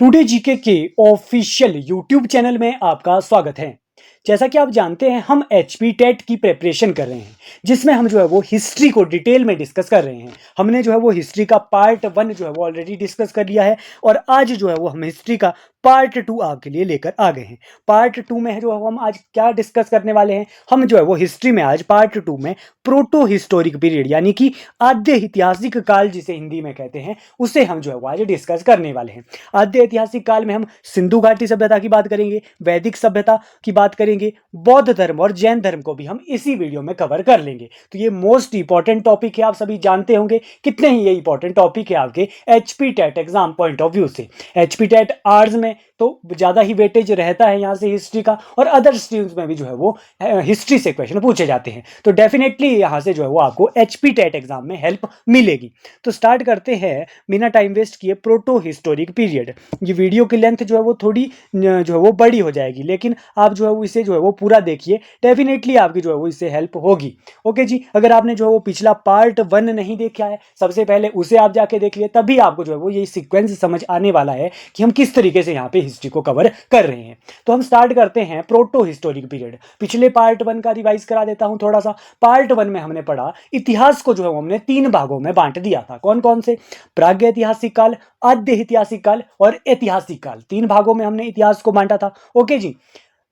Today GK के official YouTube channel में आपका स्वागत है। जैसा कि आप जानते हैं हम एचपी टेट की प्रिपरेशन कर रहे हैं, जिसमें हम जो है वो हिस्ट्री को डिटेल में डिस्कस कर रहे हैं। हमने जो है वो हिस्ट्री का पार्ट 1 जो है वो ऑलरेडी डिस्कस कर लिया है और आज जो है वो हम हिस्ट्री का पार्ट 2 आपके लिए लेकर आ गए हैं। पार्ट 2 में जो है हम आज क्या डिस्कस करने वाले हैं, हम जो है वो हिस्ट्री में आज पार्ट 2 में प्रोटो हिस्टोरिक पीरियड यानी कि आद्य ऐतिहासिक काल जिसे हिंदी में कहते हैं, उसे हम जो है वो आज डिस्कस करने वाले हैं। आद्य ऐतिहासिक काल में हम सिंधु घाटी सभ्यता की बात करेंगे, वैदिक सभ्यता की बात करेंगे, बौद्ध धर्म और जैन धर्म को भी हम इसी वीडियो में कवर कर लेंगे। तो ये मोस्ट इंपॉर्टेंट टॉपिक है, आप सभी जानते होंगे कितने ही ये इंपॉर्टेंट टॉपिक है आपके HP TET exam point of view से। एचपी टेट आर्ट्स में तो ज़्यादा ही वेटेज रहता है यहाँ से हिस्ट्री का, और अदर स्ट्रीम्स में भी जो है वो हिस्ट्री से क्वेश्चन पूछे जाते हैं। तो डेफिनेटली यहाँ से जो है वो आपको एचपी टेट एग्जाम में हेल्प मिलेगी। तो स्टार्ट करते हैं बिना टाइम वेस्ट किए प्रोटो हिस्टोरिक पीरियड। ये वीडियो की लेंथ जो है वो थोड़ी जो है वो बड़ी हो जाएगी, लेकिन आप जो है वो इसे जो है वो पूरा देखिए, डेफिनेटली आपकी जो है वो इससे हेल्प होगी। ओके जी, अगर आपने जो है वो पिछला पार्ट 1 नहीं देखा है, सबसे पहले उसे आप जाके देख लिए, तभी आपको जो है वो ये सीक्वेंस समझ आने वाला है कि हम किस तरीके से यहाँ पे हिस्ट्री को कवर कर रहे हैं। तो हम स्टार्ट करते हैं प्रोटो हिस्टोरिक पीरियड। पिछले पार्ट 1 का रिवाइज करा देता हूं थोड़ा सा। पार्ट 1 में हमने पढ़ा इतिहास को जो है हमने 3 भागों में बांट दिया था। कौन कौन से? प्रागैतिहासिक काल, आद्य ऐतिहासिक काल और ऐतिहासिक काल। 3 भागों में हमने इतिहास को बांटा था। ओके जी,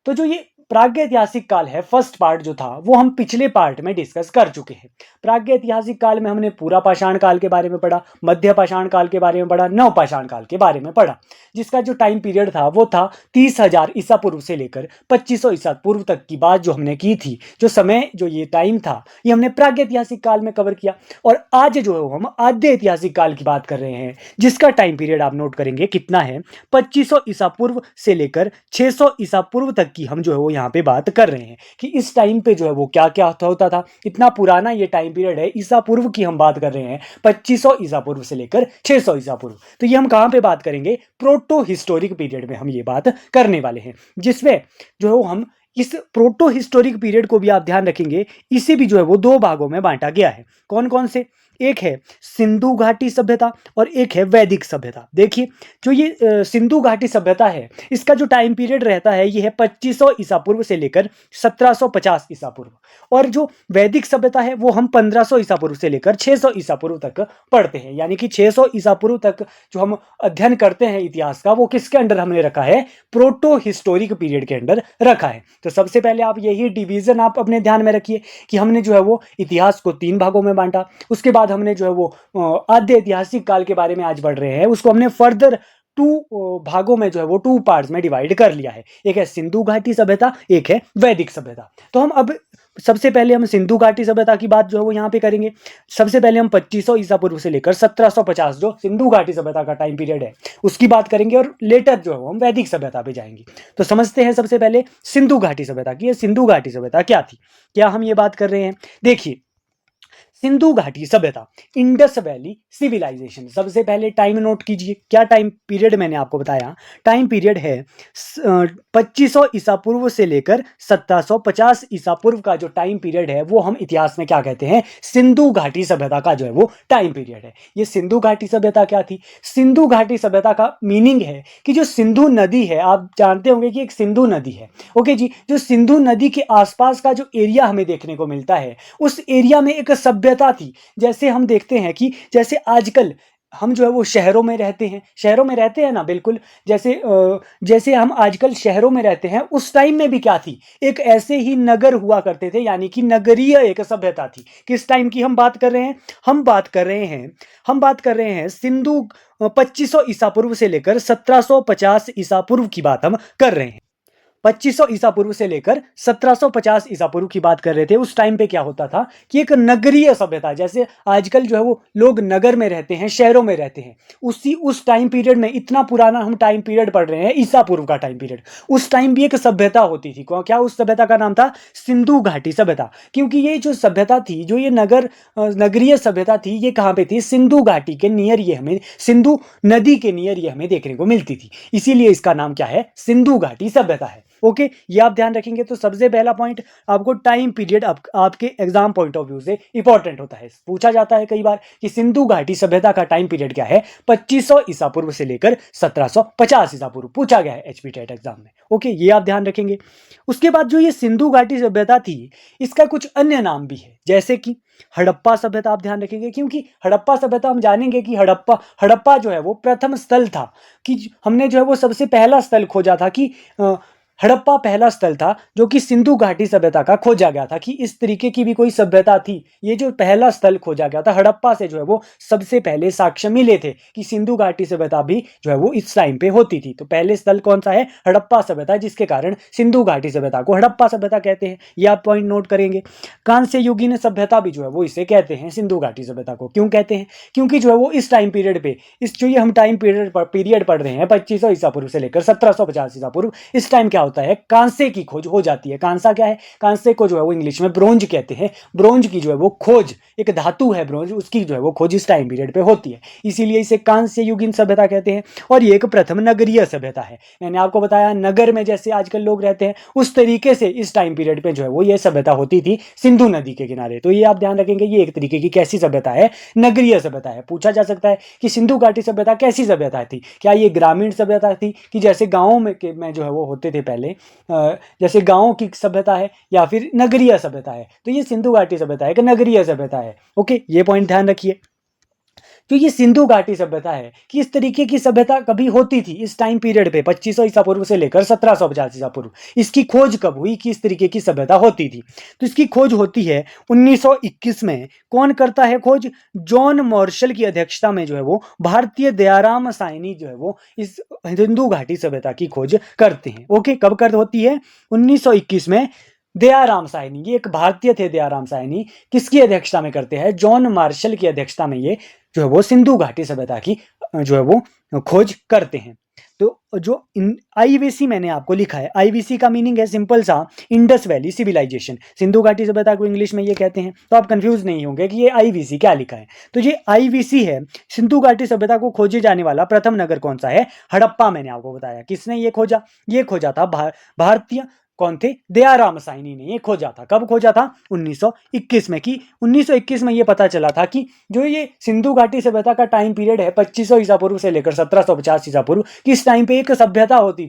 तो जो ये प्रागैतिहासिक काल है, फर्स्ट पार्ट जो था वो हम पिछले पार्ट में डिस्कस कर चुके हैं। प्रागैतिहासिक काल में हमने पूरा पाषाण काल के बारे में पढ़ा, मध्य पाषाण काल के बारे में पढ़ा, नव पाषाण काल के बारे में पढ़ा, जिसका जो टाइम पीरियड था वो था 30,000 ईसा पूर्व से लेकर 2500 ईसा पूर्व तक की बात जो हमने की थी। जो समय जो ये टाइम था ये हमने प्रागैतिहासिक काल में कवर किया। और आज जो है हम आद्य ऐतिहासिक काल की बात कर रहे हैं, जिसका टाइम पीरियड आप नोट करेंगे कितना है, 2500 ईसा पूर्व से लेकर 600 ईसा पूर्व तक की हम जो है वो यहाँ पे बात कर रहे हैं कि इस टाइम पे जो है वो क्या क्या होता था। इतना पुराना ये टाइम पीरियड है, ईसा पूर्व की हम बात कर रहे हैं, 2500 ईसा पूर्व से लेकर 600 ईसा पूर्व। तो ये हम कहां पे बात करेंगे? प्रोटो हिस्टोरिक पीरियड में हम ये बात करने वाले हैं, जिसमें जो है हम इस प्रोटो हिस्टोरिक पीरियड को भी आप ध्यान रखेंगे, इसे भी जो है वो 2 भागों में बांटा गया है। कौन कौन से? एक है सिंधु घाटी सभ्यता और एक है वैदिक सभ्यता। देखिए, जो ये सिंधु घाटी सभ्यता है, इसका जो टाइम पीरियड रहता है ये है 2500 ईसा पूर्व से लेकर 1750 ईसा पूर्व, और जो वैदिक सभ्यता है वो हम 1500 ईसा पूर्व से लेकर 600 ईसा पूर्व तक पढ़ते हैं। यानी कि 600 ईसा पूर्व तक जो हम अध्ययन करते हैं इतिहास का, वो किसके अंडर हमने रखा है? प्रोटो हिस्टोरिक पीरियड के अंडर रखा है। तो सबसे पहले आप यही डिवीजन आप अपने ध्यान में रखिए कि हमने जो है वो इतिहास को 3 भागों में बांटा। उसके बाद हमने जो है वो आद्य ऐतिहासिक काल के बारे में आज बढ़ रहे हैं, उसको हमने फर्दर 2 भागों में जो है वो 2 पार्ट्स में डिवाइड कर लिया है। एक है सिंधु घाटी सभ्यता, एक है वैदिक सभ्यता। तो हम अब सबसे पहले हम सिंधु घाटी सभ्यता की बात जो है वो यहाँ पे करेंगे। सबसे पहले हम 2500 ईसा पूर्व से लेकर 1750 जो सिंधु घाटी सभ्यता का टाइम पीरियड है उसकी बात करेंगे, और लेटर जो है हम वैदिक सभ्यता पे जाएंगे। तो समझते हैं सबसे पहले सिंधु घाटी सभ्यता की। सिंधु घाटी सभ्यता क्या थी, क्या हम ये बात कर रहे हैं? देखिए, सिंधु घाटी सभ्यता, इंडस वैली सिविलाइजेशन। सबसे पहले टाइम नोट कीजिए, क्या टाइम पीरियड मैंने आपको बताया? टाइम पीरियड है 2500 ईसा पूर्व से लेकर 1750 ईसा पूर्व का जो टाइम पीरियड है वो हम इतिहास में क्या कहते हैं? सिंधु घाटी सभ्यता का जो है वो टाइम पीरियड है। ये सिंधु घाटी सभ्यता क्या थी? सिंधु घाटी सभ्यता का मीनिंग है कि जो सिंधु नदी है, आप जानते होंगे कि एक सिंधु नदी है। ओके जी, जो सिंधु नदी के आसपास का जो एरिया हमें देखने को मिलता है, उस एरिया में एक सभ्यता थी। जैसे हम देखते हैं कि जैसे आजकल हम जो है वो शहरों में रहते हैं ना, बिल्कुल जैसे हम आजकल शहरों में रहते हैं, उस टाइम में भी क्या थी? एक ऐसे ही नगर हुआ करते थे, यानी कि नगरीय एक सभ्यता थी। किस टाइम की हम बात कर रहे हैं? हम बात कर रहे हैं सिंधु 2500 ईसा पूर्व से लेकर 1750 ईसा पूर्व की बात हम कर रहे हैं। 2500 ईसा पूर्व से लेकर 1750 ईसा पूर्व की बात कर रहे थे। उस टाइम पे क्या होता था कि एक नगरीय सभ्यता, जैसे आजकल जो है वो लोग नगर में रहते हैं, शहरों में रहते हैं, उस टाइम पीरियड में, इतना पुराना हम टाइम पीरियड पढ़ रहे हैं, ईसा पूर्व का टाइम पीरियड, उस टाइम भी एक सभ्यता होती थी। क्या? उस सभ्यता का नाम था सिंधु घाटी सभ्यता। क्योंकि ये जो सभ्यता थी, जो ये नगरीय सभ्यता थी, ये कहाँ पे थी? सिंधु घाटी के नियर, ये हमें सिंधु नदी के नियर ये हमें देखने को मिलती थी, इसीलिए इसका नाम क्या है? सिंधु घाटी सभ्यता है। ओके, ये आप ध्यान रखेंगे। तो सबसे पहला पॉइंट आपको टाइम पीरियड आपके एग्जाम पॉइंट ऑफ व्यू से इंपॉर्टेंट होता है। पूछा जाता है कई बार कि सिंधु घाटी सभ्यता का टाइम पीरियड क्या है, 2500 ईसा पूर्व से लेकर 1750 ईसा पूर्व पूछा गया है एचपी टेट एग्जाम में। ओके, ये आप ध्यान रखेंगे। उसके बाद जो ये सिंधु घाटी सभ्यता थी, इसका कुछ अन्य नाम भी है, जैसे कि हड़प्पा सभ्यता आप ध्यान रखेंगे, क्योंकि हड़प्पा सभ्यता हम जानेंगे कि हड़प्पा जो है वो प्रथम स्थल था, कि हमने जो है वो सबसे पहला स्थल खोजा था, कि हड़प्पा पहला स्थल था जो कि सिंधु घाटी सभ्यता का खोजा गया था, कि इस तरीके की भी कोई सभ्यता थी। ये जो पहला स्थल खोजा गया था हड़प्पा से, जो है वो सबसे पहले साक्ष्य मिले थे कि सिंधु घाटी सभ्यता भी जो है वो इस टाइम पे होती थी। तो पहले स्थल कौन सा है, हड़प्पा सभ्यता, जिसके कारण सिंधु घाटी सभ्यता को हड़प्पा सभ्यता कहते हैं। ये आप पॉइंट नोट करेंगे। कांस्य युगीन सभ्यता भी जो है वो इसे कहते हैं सिंधु घाटी सभ्यता को। क्यों कहते हैं, क्योंकि जो है वो इस टाइम पीरियड पे, इस जो ये हम टाइम पीरियड पढ़ रहे हैं 2500 ईसा पूर्व से लेकर 1750 ईसा पूर्व, इस टाइम क्या होता है, कांसे की खोज हो जाती है। कांसा क्या है, कांसे को जो है वो इंग्लिश में ब्रोंज कहते हैं। ब्रोंज की जो है वो खोज, एक धातु है ब्रोंज, उसकी जो है वो खोज इस टाइम पीरियड पे होती है, इसीलिए इसे कांस्य युगीन सभ्यता कहते हैं। और ये एक प्रथम नगरीय सभ्यता है। मैंने आपको बताया नगर में जैसे आजकल लोग रहते हैं, उस तरीके से इस टाइम पीरियड पे जो है वो ये सभ्यता होती थी सिंधु नदी के किनारे। तो ये आप ध्यान रखेंगे, ये एक तरीके की कैसी सभ्यता है, नगरीय सभ्यता है। पूछा जा सकता है कि सिंधु घाटी सभ्यता कैसी सभ्यता थी, क्या ये ग्रामीण सभ्यता थी, कि जैसे गाँव में जो है वो होते थे पहले, जैसे गांव की सभ्यता है, या फिर नगरीय सभ्यता है। तो ये सिंधु घाटी सभ्यता है कि नगरीय सभ्यता है। ओके, ये पॉइंट ध्यान रखिए। तो ये सिंधु घाटी सभ्यता है कि इस तरीके की सभ्यता कभी होती थी इस टाइम पीरियड पे 2500 ईसा पूर्व से लेकर 1750 ईसा पूर्व। इसकी खोज कब हुई कि इस तरीके की सभ्यता होती थी, तो इसकी खोज होती है 1921 में। कौन करता है खोज, जॉन मार्शल की अध्यक्षता में जो है वो भारतीय दयाराम साइनी जो है वो इस सिंधु घाटी सभ्यता की खोज करते हैं। ओके, कब कर होती है, 1921 में। दयाराम साइनी, ये एक भारतीय थे दयाराम साइनी, किसकी अध्यक्षता में करते हैं, जॉन मार्शल की अध्यक्षता में ये जो है वो सिंधु घाटी सभ्यता की जो है वो खोज करते हैं। तो जो आईवीसी मैंने आपको लिखा है, आईवीसी का मीनिंग है सिंपल सा, इंडस वैली सिविलाइजेशन। सिंधु घाटी सभ्यता को इंग्लिश में ये कहते हैं। तो आप कंफ्यूज नहीं होंगे कि ये आईवीसी क्या लिखा है। तो ये आईवीसी है। सिंधु घाटी सभ्यता को खोजे जाने वाला प्रथम नगर कौन सा है, हड़प्पा। मैंने आपको बताया किसने ये खोजा, ये खोजा था भारतीय, कौन थे, दयाराम साइनी ने ये खोजा था। कब खोजा था, 1921 में। कि 1921 में ये पता चला था कि जो ये सिंधु घाटी सभ्यता का टाइम पीरियड है 2500 ईसा पूर्व से लेकर 1750 ईसा पूर्व, किस टाइम पे एक सभ्यता होती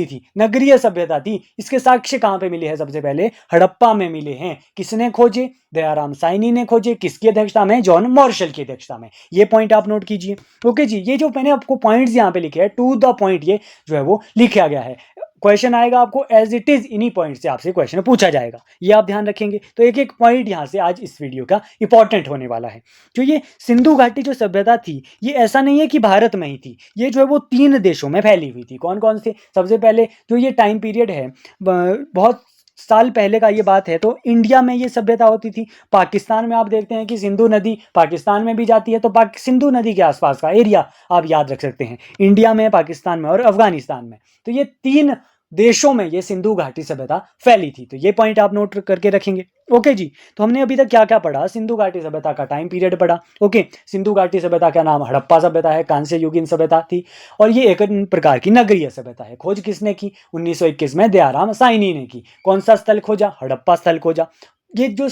थी, नगरीय सभ्यता थी। इसके साक्ष्य कहाँ पे मिले हैं, सबसे पहले हड़प्पा में मिले हैं। किसने खोजे, दयाराम साइनी ने खोजे। किसकी अध्यक्षता में, जॉन मार्शल की अध्यक्षता में। ये पॉइंट आप नोट कीजिए। ओके जी, ये जो मैंने आपको पॉइंट्स यहाँ पे लिखे हैं, टू द पॉइंट ये जो है वो लिखा गया है। क्वेश्चन आएगा आपको एज इट इज, इन्हीं पॉइंट से आपसे क्वेश्चन पूछा जाएगा, ये आप ध्यान रखेंगे। तो एक एक पॉइंट यहाँ से आज इस वीडियो का इंपॉर्टेंट होने वाला है। जो ये सिंधु घाटी जो सभ्यता थी, ये ऐसा नहीं है कि भारत में ही थी, ये जो है वो 3 देशों में फैली हुई थी। कौन कौन से, सबसे पहले जो ये टाइम पीरियड है बहुत साल पहले का ये बात है, तो इंडिया में ये सभ्यता होती थी। पाकिस्तान में आप देखते हैं कि सिंधु नदी पाकिस्तान में भी जाती है, तो सिंधु नदी के आसपास का एरिया आप याद रख सकते हैं, इंडिया में, पाकिस्तान में और अफगानिस्तान में। तो ये 3 देशों में ये सिंधु घाटी सभ्यता फैली थी। तो ये पॉइंट आप नोट करके रखेंगे। ओके जी, तो हमने अभी तक क्या क्या पढ़ा, सिंधु घाटी सभ्यता का टाइम पीरियड पढ़ा। ओके, सिंधु घाटी सभ्यता का नाम हड़प्पा सभ्यता है, कांस्य युगीन सभ्यता थी, और ये एक प्रकार की नगरीय सभ्यता है। खोज किसने की, 1921 में दयाराम साइनी ने की। कौन सा स्थल खोजा, हड़प्पा स्थल खोजा। ये जो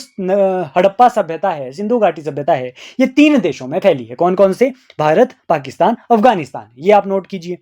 हड़प्पा सभ्यता है, सिंधु घाटी सभ्यता है, ये 3 देशों में फैली है। कौन कौन से, भारत, पाकिस्तान, अफगानिस्तान। ये आप नोट कीजिए।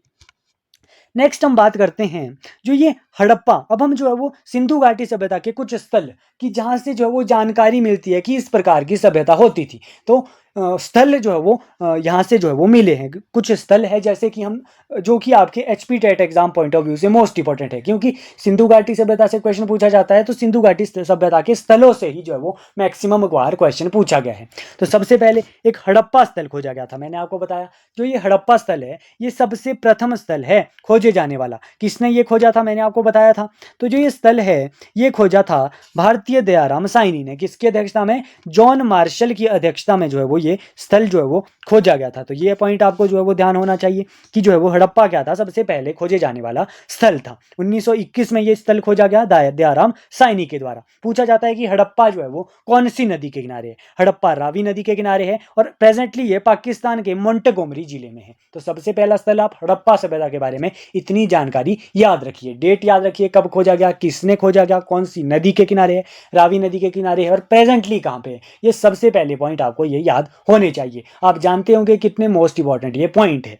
नेक्स्ट हम बात करते हैं जो ये हड़प्पा। अब हम जो है वो सिंधु घाटी सभ्यता के कुछ स्थल कि जहाँ से जो है वो जानकारी मिलती है कि इस प्रकार की सभ्यता होती थी। तो स्थल जो है वो यहाँ से जो है वो मिले हैं। कुछ स्थल है जैसे कि हम, जो कि आपके HP TET exam point of view से मोस्ट इंपॉर्टेंट है, क्योंकि सिंधु घाटी सभ्यता से क्वेश्चन पूछा जाता है, तो सिंधु घाटी सभ्यता के स्थलों से ही जो है वो मैक्सिमम बार क्वेश्चन पूछा गया है। तो सबसे पहले एक हड़प्पा स्थल खोजा गया था। मैंने आपको बताया जो ये हड़प्पा स्थल है, ये सबसे प्रथम स्थल है खोजे जाने वाला। किसने ये खोजा था, मैंने आपको बताया था। तो जो ये स्थल है, ये खोजा था भारतीय दयाराम साइनी ने। किसकी अध्यक्षता में, जॉन मार्शल की अध्यक्षता में जो है वो ये स्थल जो है वो खोजा गया था। तो ये पॉइंट आपको जो है वो ध्यान होना चाहिए कि जो है वो हड़प्पा क्या था, सबसे पहले खोजे जाने वाला स्थल था। 1921 में ये स्थल खोजा गया दयाराम साइनी के द्वारा। पूछा जाता है कि हड़प्पा जो है वो कौन सी नदी के किनारे है, हड़प्पा रावी नदी के किनारे है, और प्रेजेंटली ये पाकिस्तान के मोंटेगोमरी जिले में है। तो सबसे पहला स्थल आप हड़प्पा सभ्यता के बारे में इतनी जानकारी याद रखिए, डेट याद रखिए कब खोजा गया, किसने खोजा गया, कौन सी नदी के किनारे है, रावी नदी के किनारे है, और प्रेजेंटली कहाँ पे है। ये सबसे पहले पॉइंट आपको ये याद होने चाहिए। आप जानते होंगे कितने मोस्ट इंपॉर्टेंट ये पॉइंट है।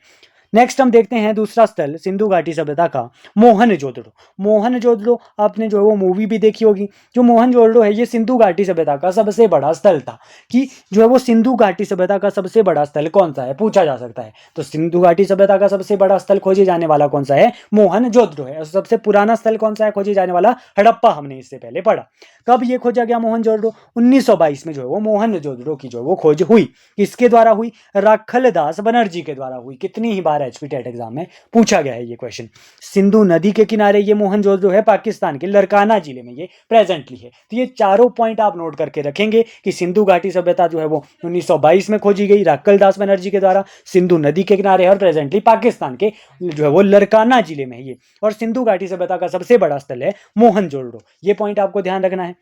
नेक्स्ट हम देखते हैं दूसरा स्थल सिंधु घाटी सभ्यता का मोहनजोदड़ो। मोहनजोदड़ो आपने जो है वो मूवी भी देखी होगी। जो मोहनजोदड़ो है ये सिंधु घाटी सभ्यता का सबसे बड़ा स्थल था। कि जो है वो सिंधु घाटी सभ्यता का सबसे बड़ा स्थल कौन सा है, पूछा जा सकता है। तो सिंधु घाटी सभ्यता का सबसे बड़ा स्थल खोजे जाने वाला कौन सा है, मोहनजोदड़ो है। और सबसे पुराना स्थल कौन सा है खोजे जाने वाला, हड़प्पा, हमने इससे पहले पढ़ा। कब ये खोजा गया मोहनजोदड़ो, 1922 में जो है वो मोहनजोदड़ो की जो है वो खोज हुई। किसके द्वारा हुई, राखलदास बनर्जी के द्वारा हुई। कितनी ही बार एचपी टेट एग्जाम में पूछा गया है ये क्वेश्चन। सिंधु नदी के किनारे ये मोहनजोदड़ो है, पाकिस्तान के लरकाना जिले में ये प्रेजेंटली है। तो ये चारों पॉइंट आप नोट करके रखेंगे कि सिंधु घाटी सभ्यता जो है वो 1922 में खोजी गई राखलदास बनर्जी के द्वारा, सिंधु नदी के किनारे और प्रेजेंटली पाकिस्तान के जो है वो लरकाना जिले में है ये। और सिंधु घाटी सभ्यता का सबसे बड़ा स्थल है मोहनजोदड़ो। ये पॉइंट आपको ध्यान रखना है।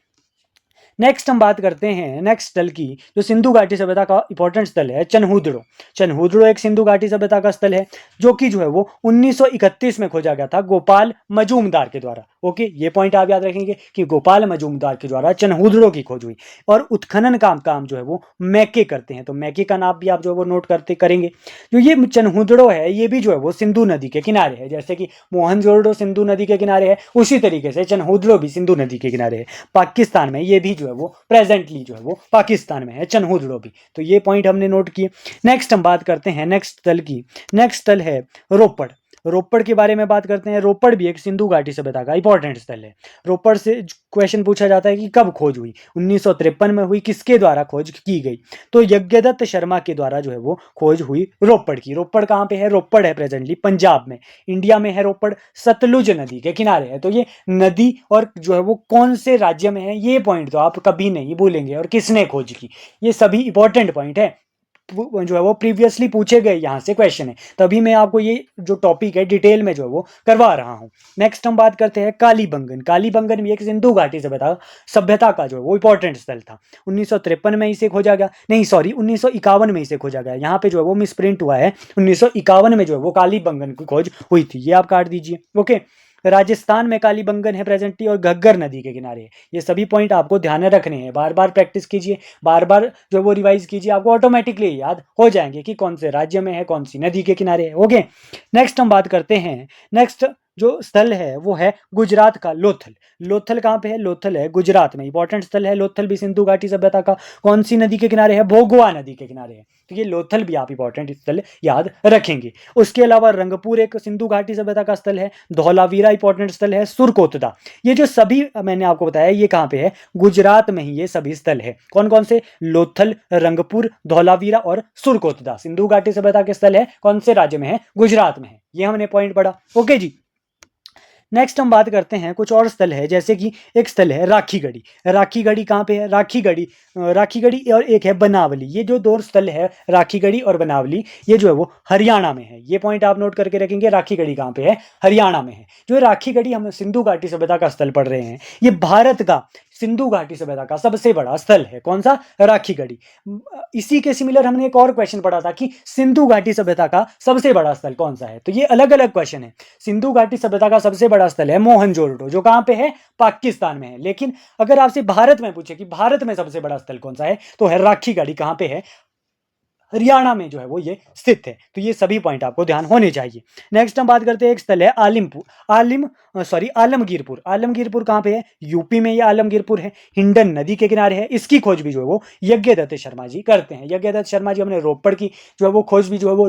नेक्स्ट हम बात करते हैं नेक्स्ट स्थल की, जो सिंधु घाटी सभ्यता का इंपॉर्टेंट स्थल है चनहुदड़ो। चनहुदड़ो एक सिंधु घाटी सभ्यता का स्थल है जो कि जो है वो 1931 में खोजा गया था गोपाल मजूमदार के द्वारा। ओके, ये पॉइंट आप याद रखेंगे कि गोपाल मजूमदार के द्वारा चनहुदड़ो की खोज हुई। और उत्खनन काम जो है वो मैके करते हैं। तो मैके का नाम भी आप जो है वो नोट करते करेंगे। जो ये चनहुदड़ो है ये भी जो है वो सिंधु नदी के किनारे है। जैसे कि मोहनजोदड़ो सिंधु नदी के किनारे है, उसी तरीके से चनहुदड़ो भी सिंधु नदी के किनारे है। पाकिस्तान में ये भी जो है वो प्रेजेंटली जो है वो पाकिस्तान में है चनहुदड़ो भी। तो ये पॉइंट हमने नोट किए। नेक्स्ट हम बात करते हैं नेक्स्ट स्थल की। नेक्स्ट स्थल है रोपड़। रोपड़ के बारे में बात करते हैं। रोपड़ भी एक सिंधु घाटी सभ्यता का इंपॉर्टेंट स्थल है। रोपड़ से क्वेश्चन पूछा जाता है कि कब खोज हुई, 1953 में हुई। किसके द्वारा खोज की गई, तो यज्ञदत्त शर्मा के द्वारा जो है वो खोज हुई रोपड़ की। रोपड़ कहाँ पे है, रोपड़ है प्रेजेंटली पंजाब में, इंडिया में है रोपड़, सतलुज नदी के किनारे है। तो ये नदी और जो है वो कौन से राज्य में है, ये पॉइंट तो आप कभी नहीं भूलेंगे। और किसने खोज की, ये सभी इंपॉर्टेंट पॉइंट है, जो है वो प्रीवियसली पूछे गए यहाँ से क्वेश्चन है, तभी मैं आपको ये जो टॉपिक है डिटेल में जो है वो करवा रहा हूँ। नेक्स्ट हम बात करते हैं कालीबंगन। कालीबंगन भी एक सिंधु घाटी सभ्यता का जो है वो इंपॉर्टेंट स्थल था। 1953 में इसे खोजा गया, नहीं सॉरी 1951 में इसे खोजा गया। यहाँ पे जो है वो मिस प्रिंट हुआ है, 1951 में जो है वो कालीबंगन की खोज हुई थी। ये आप काट दीजिए। ओके, राजस्थान में कालीबंगन है प्रेजेंटली और घग्गर नदी के किनारे है। ये सभी पॉइंट आपको ध्यान में रखने हैं। बार बार प्रैक्टिस कीजिए, बार बार जो वो रिवाइज कीजिए, आपको ऑटोमेटिकली याद हो जाएंगे कि कौन से राज्य में है, कौन सी नदी के किनारे है। ओके, नेक्स्ट हम बात करते हैं। नेक्स्ट जो स्थल है वो है गुजरात का लोथल। लोथल कहाँ पे है, लोथल है गुजरात में, इंपॉर्टेंट स्थल है। लोथल भी सिंधु घाटी सभ्यता का कौन सी नदी के किनारे है, भोगवा नदी के किनारे है। तो ये लोथल भी आप इंपॉर्टेंट स्थल याद रखेंगे। उसके अलावा रंगपुर एक सिंधु घाटी सभ्यता का स्थल है। धौलावीरा इंपॉर्टेंट स्थल है। सुरकोतदा, ये जो सभी मैंने आपको बताया ये कहाँ पे है, गुजरात में ही ये सभी स्थल है। कौन कौन से, लोथल, रंगपुर, धौलावीरा और सुरकोतदा सिंधु घाटी सभ्यता के स्थल है। कौन से राज्य में है, गुजरात में है। ये हमने पॉइंट पढ़ा। ओके जी, नेक्स्ट हम बात करते हैं कुछ और स्थल है, जैसे कि एक स्थल है राखीगढ़ी। राखीगढ़ी कहाँ पे है, राखीगढ़ी और एक है बनावली। ये जो दो स्थल है राखीगढ़ी और बनावली, ये जो है वो हरियाणा में है। ये पॉइंट आप नोट करके रखेंगे। राखीगढ़ी कहाँ पे है, हरियाणा में है। जो राखीगढ़ी हम सिंधु घाटी सभ्यता का स्थल पढ़ रहे हैं, ये भारत का सिंधु घाटी सभ्यता का सबसे बड़ा स्थल है। कौन सा, राखीगढ़ी। इसी के सिमिलर हमने एक और क्वेश्चन पढ़ा था कि सिंधु घाटी सभ्यता का सबसे बड़ा स्थल कौन सा है। तो ये अलग अलग क्वेश्चन है। सिंधु घाटी सभ्यता का सबसे बड़ा स्थल है मोहनजोदड़ो, जो कहां पे है, पाकिस्तान में है। लेकिन अगर आपसे भारत में पूछे कि भारत में सबसे बड़ा स्थल कौन सा है, तो है राखीगढ़ी। कहां पे है, हरियाणा में जो है वो ये स्थित है। तो ये सभी पॉइंट आपको ध्यान होने चाहिए। नेक्स्ट हम बात करते हैं, एक स्थल है आलमगीरपुर। आलमगीरपुर कहाँ पे है, यूपी में ये आलमगीरपुर है, हिंडन नदी के किनारे है। इसकी खोज भी जो है वो यज्ञदत्त शर्मा जी करते हैं। यज्ञदत्त शर्मा जी, हमने रोपड़ की जो है वो खोज भी जो है वो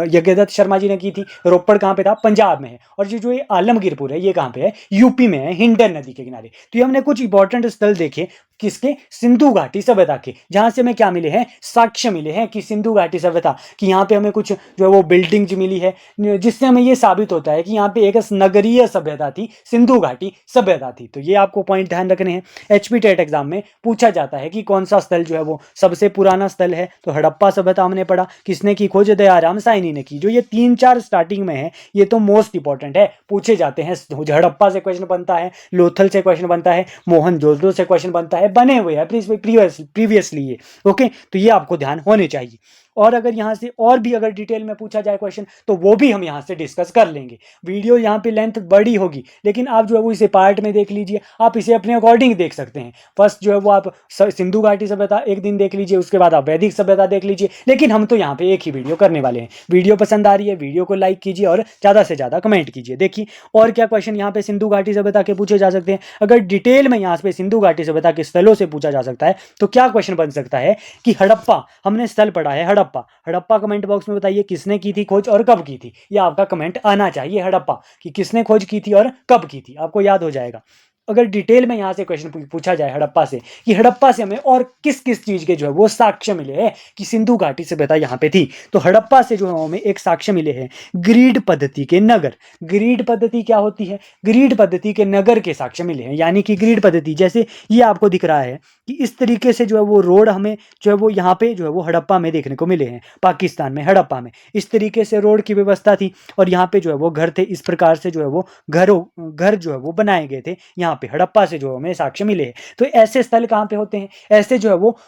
यज्ञदत्त शर्मा जी ने की थी। रोपड़ कहाँ पे था, पंजाब में है। और जो ये आलमगीरपुर है ये कहाँ पे है, यूपी में है, हिंडन नदी के किनारे। तो ये हमने कुछ इंपॉर्टेंट स्थल देखे किसके, सिंधु घाटी सभ्यता के, जहां से हमें क्या मिले हैं, साक्ष्य मिले हैं कि सिंधु घाटी सभ्यता कि यहाँ पे हमें कुछ जो है वो बिल्डिंग्स मिली है, जिससे हमें ये साबित होता है कि यहाँ पे एक नगरीय सभ्यता थी, सिंधु घाटी सभ्यता थी। तो ये आपको पॉइंट ध्यान रखने हैं। एचपी टेट एग्जाम में पूछा जाता है कि कौन सा स्थल जो है वो सबसे पुराना स्थल है। तो हड़प्पा सभ्यता हमने पढ़ा, किसने की खोज, दयाराम साइनी ने की। जो ये 3-4 स्टार्टिंग में है ये तो मोस्ट इंपॉर्टेंट है, पूछे जाते हैं। हड़प्पा से क्वेश्चन बनता है, लोथल से क्वेश्चन बनता है, मोहनजोदड़ो से क्वेश्चन बनता है, बने हुए हैं प्रीवियसली ये। ओके, तो ये आपको ध्यान होने चाहिए। और अगर यहाँ से और भी अगर डिटेल में पूछा जाए क्वेश्चन तो वो भी हम यहाँ से डिस्कस कर लेंगे। वीडियो यहाँ पे लेंथ बड़ी होगी, लेकिन आप जो है वो इसे पार्ट में देख लीजिए, आप इसे अपने अकॉर्डिंग देख सकते हैं। फर्स्ट जो है वो आप सिंधु घाटी सभ्यता एक दिन देख लीजिए, उसके बाद आप वैदिक सभ्यता देख लीजिए, लेकिन हम तो यहाँ पे एक ही वीडियो करने वाले हैं। वीडियो पसंद आ रही है, वीडियो को लाइक कीजिए और ज़्यादा से ज़्यादा कमेंट कीजिए। देखिए और क्या क्वेश्चन यहाँ पे सिंधु घाटी सभ्यता के पूछे जा सकते हैं। अगर डिटेल में यहाँ पे सिंधु घाटी सभ्यता के स्थलों से पूछा जा सकता है तो क्या क्वेश्चन बन सकता है कि हड़प्पा, हमने स्थल पढ़ा है हड़प्पा, हड़प्पा कमेंट बॉक्स में बताइए किसने की थी खोज और कब की थी। यह आपका कमेंट आना चाहिए, हड़प्पा कि किसने खोज की थी और कब की थी, आपको याद हो जाएगा। अगर डिटेल में यहाँ से क्वेश्चन पूछा जाए हड़प्पा से कि हड़प्पा से हमें और किस किस चीज़ के जो है वो साक्ष्य मिले हैं कि सिंधु घाटी सभ्यता यहाँ पे थी, तो हड़प्पा से जो है हमें एक साक्ष्य मिले हैं ग्रीड पद्धति के नगर। ग्रीड पद्धति क्या होती है? ग्रीड पद्धति के नगर के साक्ष्य मिले हैं, यानी कि ग्रीड पद्धति जैसे ये आपको दिख रहा है कि इस तरीके से जो है वो रोड हमें जो है वो यहाँ पे जो है वो हड़प्पा में देखने को मिले हैं, पाकिस्तान में हड़प्पा में इस तरीके से रोड की व्यवस्था थी और यहाँ पे जो है वो घर थे, इस प्रकार से जो है वो घर जो है वो बनाए गए थे यहाँ पे हड़प्पा से जो हमें साक्ष्य मिले हैं। तो ऐसे स्थल कहाँ पे होते हैं? ऐसे जो है वो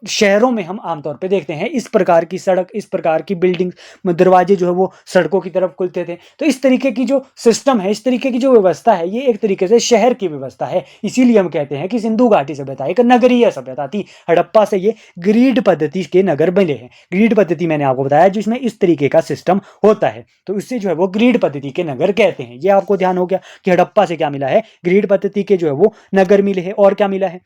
शहरों में हम आमतौर पे देखते हैं, इस प्रकार की सड़क, इस प्रकार की बिल्डिंग, दरवाजे जो है वो सड़कों की तरफ खुलते थे। तो इस तरीके की जो सिस्टम है, इस तरीके की जो व्यवस्था है, ये एक तरीके से शहर की व्यवस्था है। इसीलिए हम कहते हैं कि सिंधु घाटी सभ्यता एक नगरीय सभ्यता थी। हड़प्पा से ये ग्रीड पद्धति के नगर बने हैं। ग्रीड पद्धति मैंने आपको बताया जिसमें इस तरीके का सिस्टम होता है, तो इससे जो है वो ग्रीड पद्धति के नगर कहते हैं। ये आपको ध्यान हो गया कि हड़प्पा से क्या मिला है? ग्रीड पद्धति के जो है वो नगर मिले हैं। और क्या मिला है?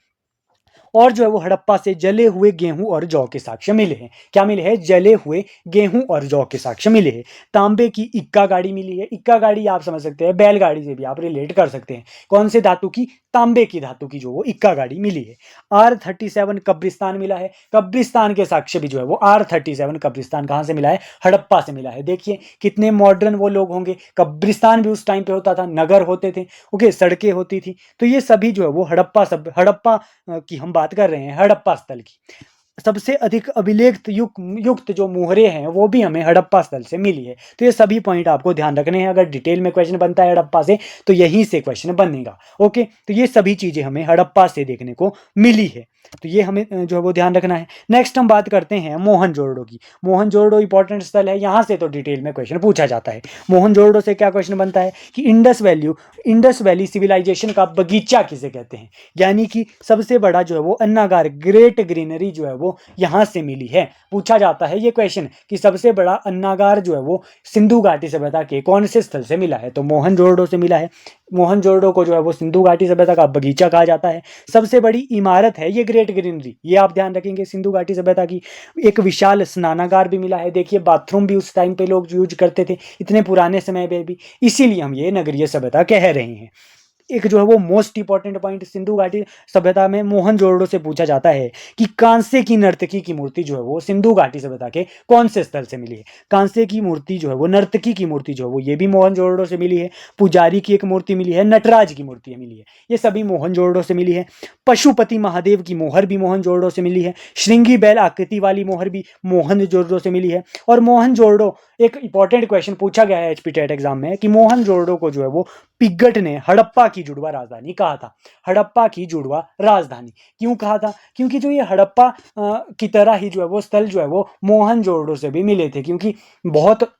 और जो है वो हड़प्पा से जले हुए गेहूं और जौ के साक्ष्य मिले हैं। क्या मिले हैं? जले हुए गेहूं और जौ के साक्ष्य मिले हैं। तांबे की इक्का गाड़ी मिली है। इक्का गाड़ी आप समझ सकते हैं, बैलगाड़ी से भी आप रिलेट कर सकते हैं। कौन से धातु की? तांबे की धातु की जो वो इक्का गाड़ी मिली है। R37 कब्रिस्तान मिला है। कब्रिस्तान के साक्ष्य भी जो है वो R37 कब्रिस्तान कहाँ से मिला है? हड़प्पा से मिला है। देखिए कितने मॉडर्न वो लोग होंगे। कब्रिस्तान भी उस टाइम पे होता था, नगर होते थे, ओके, सड़कें होती थी। तो ये सभी जो है वो हड़प्पा की हम बात कर रहे हैं, हड़प्पा स्थल की। सबसे अधिक अभिलेख युक्त जो मुहरे हैं वो भी हमें हड़प्पा स्थल से मिली है। तो ये सभी पॉइंट आपको ध्यान रखने हैं। अगर डिटेल में क्वेश्चन बनता है हड़प्पा से तो यहीं से क्वेश्चन बनेगा, ओके। तो ये सभी चीजें हमें हड़प्पा से देखने को मिली है, तो ये हमें जो है वो ध्यान रखना है। नेक्स्ट हम बात करते हैं मोहनजोदड़ो की। मोहनजोदड़ो इंपॉर्टेंट स्थल है, यहाँ से तो डिटेल में क्वेश्चन पूछा जाता है। मोहनजोदड़ो से क्या क्वेश्चन बनता है कि इंडस वैली सिविलाइजेशन का बगीचा किसे कहते हैं? यानी कि सबसे बड़ा जो है वो अन्नागार, ग्रेट ग्रीनरी जो है वो यहाँ से मिली है। पूछा जाता है ये क्वेश्चन कि सबसे बड़ा अन्नागार जो है वो सिंधु घाटी सभ्यता के कौन से स्थल से मिला है? तो मोहनजोदड़ो से मिला है। मोहनजोदड़ो को जो है वो सिंधु घाटी सभ्यता का बगीचा कहा जाता है। सबसे बड़ी इमारत है ये ग्रेट ग्रीनरी, ये आप ध्यान रखेंगे सिंधु घाटी सभ्यता की। एक विशाल स्नानागार भी मिला है। देखिए बाथरूम भी उस टाइम पे लोग यूज करते थे, इतने पुराने समय में भी, इसीलिए हम ये नगरीय सभ्यता कह रहे हैं। एक जो है वो मोस्ट इंपॉर्टेंट पॉइंट सिंधु घाटी सभ्यता में मोहनजोदड़ो से पूछा जाता है कि कांसे की नर्तकी की मूर्ति जो है वो सिंधु घाटी सभ्यता के कौन से स्थल से मिली है? कांसे की मूर्ति जो है वो, नर्तकी की मूर्ति जो है वो, ये भी मोहनजोदड़ो से मिली है। पुजारी की एक मूर्ति मिली है, नटराज की मूर्ति मिली है, ये सभी मोहनजोदड़ो से मिली है। पशुपति महादेव की मोहर भी मोहनजोदड़ो से मिली है। श्रृंगी बैल आकृति वाली मोहर भी मोहनजोदड़ो से मिली है। और मोहनजोदड़ो, एक इंपॉर्टेंट क्वेश्चन पूछा गया है एचपी टेट एग्जाम में कि मोहनजोदड़ो को जो है वो पिग्गट ने हड़प्पा की जुड़वा राजधानी कहा था। हड़प्पा की जुड़वा राजधानी क्यों कहा था? क्योंकि जो ये हड़प्पा की तरह ही जो है वो स्थल जो है वो मोहनजोदड़ो से भी मिले थे, क्योंकि बहुत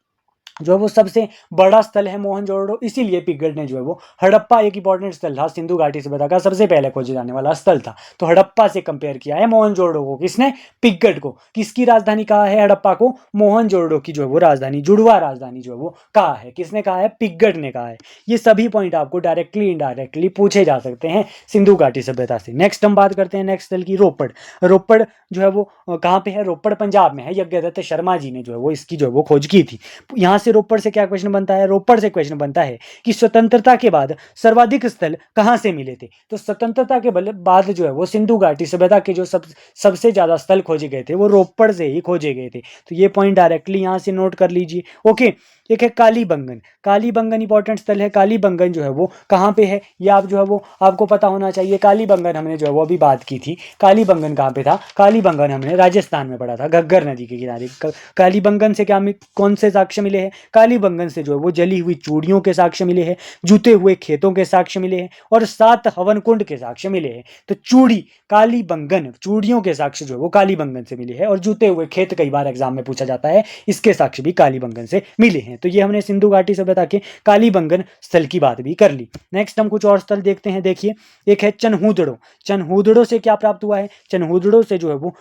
जो है वो सबसे बड़ा स्थल है मोहनजोदड़ो, इसीलिए पिग्गट ने जो है वो, हड़प्पा एक इंपॉर्टेंट स्थल था, सिंधु घाटी सभ्यता का सबसे पहले खोजे जाने वाला स्थल था, तो हड़प्पा से कंपेयर किया है मोहनजोदड़ो को। किसने? पिग्गट को। किसकी राजधानी कहा है हड़प्पा को? मोहनजोदड़ो की जो है वो राजधानी, जुड़वा राजधानी जो है वो कहा है। किसने कहा है? पिग्गट ने कहा है। ये सभी पॉइंट आपको डायरेक्टली इनडायरेक्टली पूछे जा सकते हैं सिंधु घाटी सभ्यता से। नेक्स्ट हम बात करते हैं नेक्स्ट स्थल की, रोपड़। रोपड़ जो है वो कहाँ पे है? रोपड़ पंजाब में है। यज्ञदत्त शर्मा जी ने जो है वो इसकी जो है वो खोज की थी। यहाँ रोपड़ से क्या क्वेश्चन बनता है? रोपड़ से क्वेश्चन बनता है कि स्वतंत्रता के बाद सर्वाधिक स्थल कहां से मिले थे? तो स्वतंत्रता के बाद जो है वो सिंधु घाटी सभ्यता के जो सबसे ज्यादा स्थल खोजे गए थे वो रोपड़ से ही खोजे गए थे। तो ये पॉइंट डायरेक्टली यहां से नोट कर लीजिए, ओके। एक है कालीबंगन। कालीबंगन इंपॉर्टेंट स्थल है। कालीबंगन जो है वो कहाँ पे है, ये आप जो है वो आपको पता होना चाहिए। कालीबंगन हमने जो है वो अभी बात की थी। कालीबंगन कहाँ पे था, कालीबंगन हमने राजस्थान में पढ़ा था, घग्गर नदी के किनारे। कालीबंगन से क्या कौन से साक्ष्य मिले हैं, कालीबंगन से जो है वो जली हुई चूड़ियों के साक्ष्य मिले हैं, जुते हुए खेतों के साक्ष्य मिले हैं और 7 हवन कुंड के साक्ष्य मिले हैं। तो चूड़ी, कालीबंगन, चूड़ियों के साक्ष्य जो है वो कालीबंगन से मिले हैं और जुते हुए खेत कई बार एग्जाम में पूछा जाता है, इसके साक्ष्य भी कालीबंगन से मिले हैं। तो ये हमने सिंधु घाटी सभ्यता के कालीबंगन स्थल की बात भी कर ली। नेक्स्ट हम कुछ और स्थल देखते हैं। देखिए, एक है चनहूदड़ो। चनहूदड़ो से क्या प्राप्त हुआ है, चनहूदड़ो से जो है वो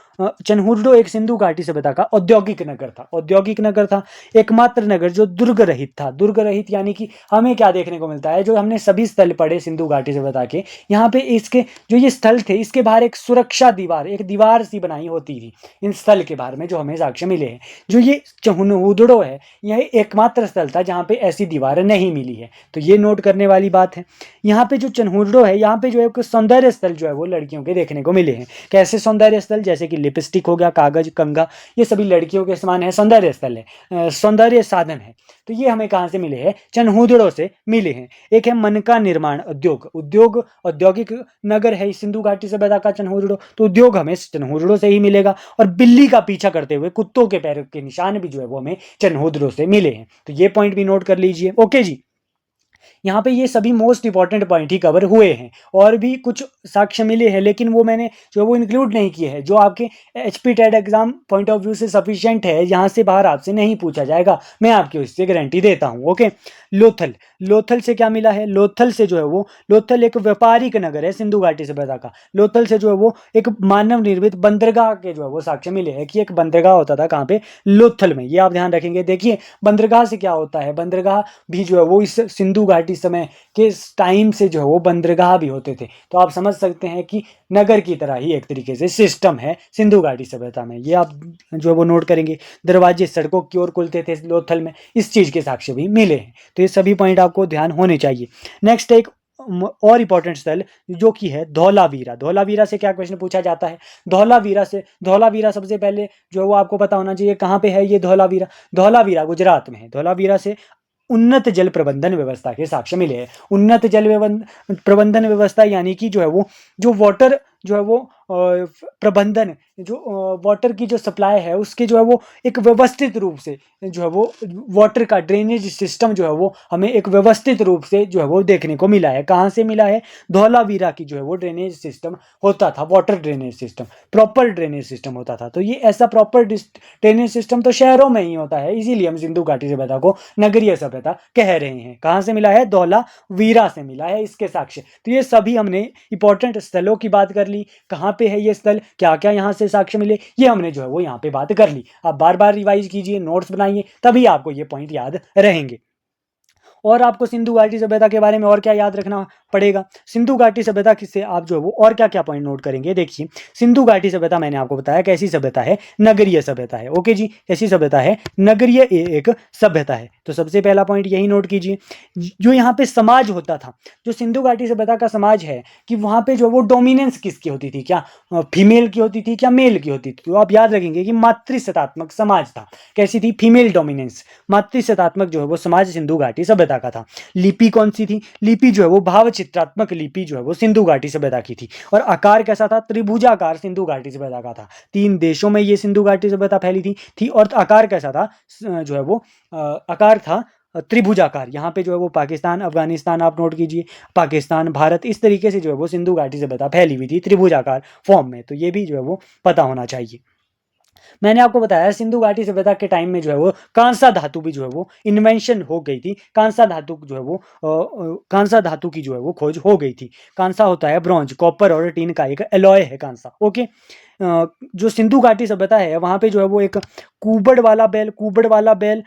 चनहूदड़ो एक सिंधु घाटी सभ्यता का औद्योगिक नगर था। औद्योगिक नगर था, एकमात्र नगर जो दुर्ग रहित था। दुर्ग रहित यानी कि हमें क्या देखने को मिलता है, जो हमने सभी स्थल पढ़े सिंधु घाटी सभ्यता के, यहाँ पे इसके जो ये स्थल थे, इसके बाहर एक सुरक्षा दीवार, एक दीवार सी बनाई होती थी इन स्थल के बाहर में, जो हमें साक्ष्य मिले हैं। जो ये चनहूदड़ो है, यह एकमात्र स्थल था जहाँ पे ऐसी दीवार नहीं मिली है। तो ये नोट करने वाली बात है। यहाँ पे जो चनहूदड़ो है, यहाँ पे जो है सौंदर्य स्थल जो है वो लड़कियों के देखने को मिले हैं। कैसे सौंदर्य स्थल, जैसे कि लिपस्टिक हो गया, कागज, कंघा, ये सभी लड़कियों के समान है, सौंदर्य स्थल है, सौंदर्य साधन है। तो ये हमें कहाँ से मिले हैं, चनहूदड़ो से मिले हैं। एक है मनका निर्माण उद्योग। उद्योग, औद्योगिक नगर है सिंधु घाटी सभ्यता का चनहूदड़ो, तो उद्योग हमें चनहूदड़ो से ही मिलेगा। और बिल्ली का पीछा करते हुए कुत्तों के पैर के निशान भी जो है वो हमें चनहूदड़ो से मिले हैं। तो ये पॉइंट भी नोट कर लीजिए। ओके जी, यहाँ पे ये सभी मोस्ट इंपॉर्टेंट पॉइंट ही कवर हुए हैं। और भी कुछ साक्ष्य मिले हैं, लेकिन वो मैंने जो वो इंक्लूड नहीं किए हैं, जो आपके HP TET exam point of view से सफिशिएंट है, यहाँ से बाहर आपसे नहीं पूछा जाएगा, मैं आपकी इससे गारंटी देता हूँ। ओके, लोथल। लोथल से क्या मिला है, लोथल से जो है वो, लोथल एक व्यापारिक नगर है सिंधु घाटी सभ्यता का। लोथल से जो है वो एक मानव निर्मित बंदरगाह के जो है वो साक्ष्य मिले हैं कि एक बंदरगाह होता था कहाँ पे, लोथल में। ये आप ध्यान रखेंगे। देखिए, बंदरगाह से क्या होता है, बंदरगाह भी जो है वो इस सिंधु घाटी समय के टाइम से जो है वो बंदरगाह भी होते थे। तो आप समझ सकते हैं कि नगर की तरह ही एक तरीके से सिस्टम है सिंधु घाटी सभ्यता में। ये आप जो है वो नोट करेंगे। दरवाजे सड़कों की ओर खुलते थे लोथल में, इस चीज के साक्ष्य भी मिले हैं। तो ये सभी पॉइंट आपको ध्यान होने चाहिए। नेक्स्ट एक और इंपॉर्टेंट स्थल जो कि है धौलावीरा। धौलावीरा से क्या क्वेश्चन पूछा जाता है, धौलावीरा से, धौलावीरा सबसे पहले जो है वो आपको पता होना चाहिए कहाँ पे है ये धौलावीरा। धौलावीरा गुजरात में है। धौलावीरा से उन्नत जल प्रबंधन व्यवस्था के साक्ष्य मिले हैं। उन्नत जल प्रबंधन व्यवस्था यानी कि जो है वो, जो वाटर जो है वो प्रबंधन, जो वाटर की जो सप्लाई है उसके जो है वो एक व्यवस्थित रूप से जो है वो वाटर का ड्रेनेज सिस्टम जो है वो हमें एक व्यवस्थित रूप से जो है वो देखने को मिला है। कहाँ से मिला है, धौलावीरा की जो है वो ड्रेनेज सिस्टम होता था, water drainage system, proper drainage system होता था। तो ये ऐसा प्रॉपर ड्रेनेज सिस्टम तो शहरों में ही होता है, इसीलिए हम सिंधु घाटी सभ्यता को नगरीय सभ्यता कह रहे हैं। कहाँ से मिला है, धौलावीरा से मिला है, इसके साक्ष्य। तो ये सभी हमने इंपॉर्टेंट स्थलों की बात कर ली, कहाँ पे है ये स्थल, क्या क्या यहाँ से साक्ष्य मिले, ये हमने जो है वो यहाँ पे बात कर ली। आप बार बार रिवाइज कीजिए, नोट्स बनाइए, तभी आपको ये पॉइंट याद रहेंगे। और आपको सिंधु घाटी सभ्यता के बारे में और क्या याद रखना पड़ेगा, सिंधु घाटी सभ्यता से आप जो है वो और क्या क्या पॉइंट नोट करेंगे। देखिए, सिंधु घाटी सभ्यता मैंने आपको बताया कैसी सभ्यता है, नगरीय सभ्यता है। ओके जी, कैसी सभ्यता है, नगरीय एक सभ्यता है। तो सबसे पहला पॉइंट यही नोट कीजिए। जो यहाँ पे समाज होता था, जो सिंधु घाटी सभ्यता का समाज है, कि वहाँ पे जो वो डोमिनेंस किसकी होती थी, क्या फीमेल की होती थी क्या मेल की होती थी। तो आप याद रखेंगे कि मातृसत्तात्मक समाज था। कैसी थी, फीमेल डोमिनेंस, मातृसत्तात्मक जो है वो समाज सिंधु घाटी सभ्यता का था। लिपि कौन सी थी, लिपि जो है वो भाव चित्रात्मक लिपि जो है वो सिंधु घाटी सभ्यता की थी। और आकार कैसा था, त्रिभुजाकार सिंधु घाटी सभ्यता का था। 3 देशों में ये सिंधु घाटी सभ्यता फैली थी। और आकार कैसा था, जो है वो आकार था त्रिभुजाकार। यहाँ पे जो है वो पाकिस्तान, अफगानिस्तान आप नोट कीजिए, पाकिस्तान, भारत, इस तरीके से जो है वो सिंधु घाटी सभ्यता फैली हुई थी त्रिभुजाकार फॉर्म में। तो ये भी जो है वो पता होना चाहिए। मैंने आपको बताया सिंधु घाटी सभ्यता के टाइम में जो है वो कांसा धातु भी जो है वो इन्वेंशन हो गई थी। कांसा धातु जो है वो कांसा धातु की जो है वो खोज हो गई थी। कांसा होता है ब्रॉन्ज, कॉपर और टीन का एक एलॉय है कांसा। ओके, जो सिंधु घाटी सभ्यता है वहाँ पे जो है वो एक कुबड़ वाला बैल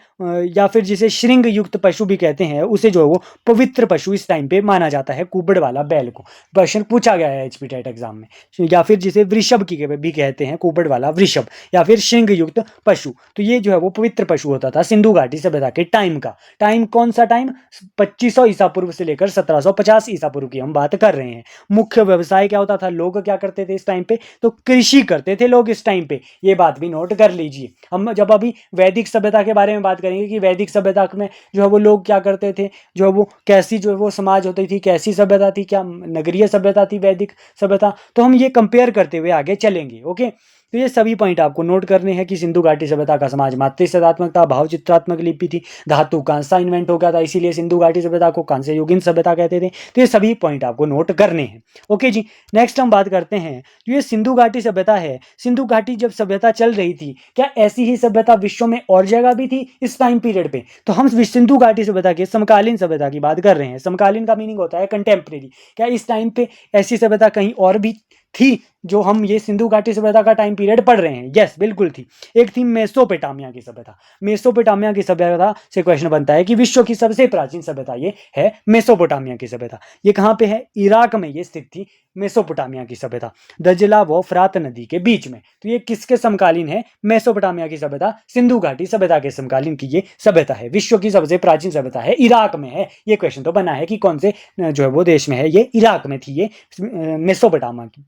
या फिर जिसे श्रृंग युक्त पशु भी कहते हैं, उसे जो है वो पवित्र पशु इस टाइम पे माना जाता है। कुबड़ वाला बैल को क्वेश्चन पूछा गया है एचपी टेट एग्जाम में। या फिर जिसे वृषभ की भी कहते हैं, कुबड़ वाला वृषभ या फिर श्रृंग युक्त पशु। तो ये जो है वो पवित्र पशु होता था सिंधु घाटी सभ्यता के टाइम का। टाइम कौन सा टाइम, 2500 ईसा पूर्व से लेकर 1750 ईसा पूर्व की हम बात कर रहे हैं। मुख्य व्यवसाय क्या होता था, लोग क्या करते थे इस टाइम पे, तो कृषि करते थे लोग इस टाइम पे। ये बात भी नोट कर लीजिए। हम जब अभी वैदिक सभ्यता के बारे में बात करेंगे कि वैदिक सभ्यता में जो है वो लोग क्या करते थे, जो है वो कैसी जो है वो समाज होती थी, कैसी सभ्यता थी, क्या नगरीय सभ्यता थी वैदिक सभ्यता, तो हम ये कंपेयर करते हुए आगे चलेंगे। ओके, तो ये सभी पॉइंट आपको नोट करने हैं कि सिंधु घाटी सभ्यता का समाज मातृसत्तात्मक था, भाव चित्रात्मक लिपि थी, धातु कांसा इन्वेंट हो गया था, इसीलिए सिंधु घाटी सभ्यता को कांस्य युगीन सभ्यता कहते थे। तो ये सभी पॉइंट आपको नोट करने हैं। ओके जी, नेक्स्ट हम बात करते हैं जो ये सिंधु घाटी सभ्यता है, सिंधु घाटी जब सभ्यता चल रही थी, क्या ऐसी ही सभ्यता विश्व में और जगह भी थी इस टाइम पीरियड पे? तो हम सिंधु घाटी सभ्यता के समकालीन सभ्यता की बात कर रहे हैं। समकालीन का मीनिंग होता है कंटेम्प्रेरी। क्या इस टाइम पे ऐसी सभ्यता कहीं और भी थी जो हम ये सिंधु घाटी सभ्यता का टाइम पीरियड पढ़ रहे हैं? यस, बिल्कुल थी। एक थी मेसोपोटामिया की सभ्यता। मेसोपोटामिया की सभ्यता से क्वेश्चन बनता है कि विश्व की सबसे प्राचीन सभ्यता ये है मेसोपोटामिया की सभ्यता। ये कहाँ पे है? इराक में ये स्थित थी मेसोपोटामिया की सभ्यता, दजला व फ्रात नदी के बीच में। तो ये किसके समकालीन है? मेसोपोटामिया की सभ्यता सिंधु घाटी सभ्यता के समकालीन की ये सभ्यता है। विश्व की सबसे प्राचीन सभ्यता है, इराक में है। ये क्वेश्चन तो बना है कि कौन से जो है वो देश में है? ये इराक में थी ये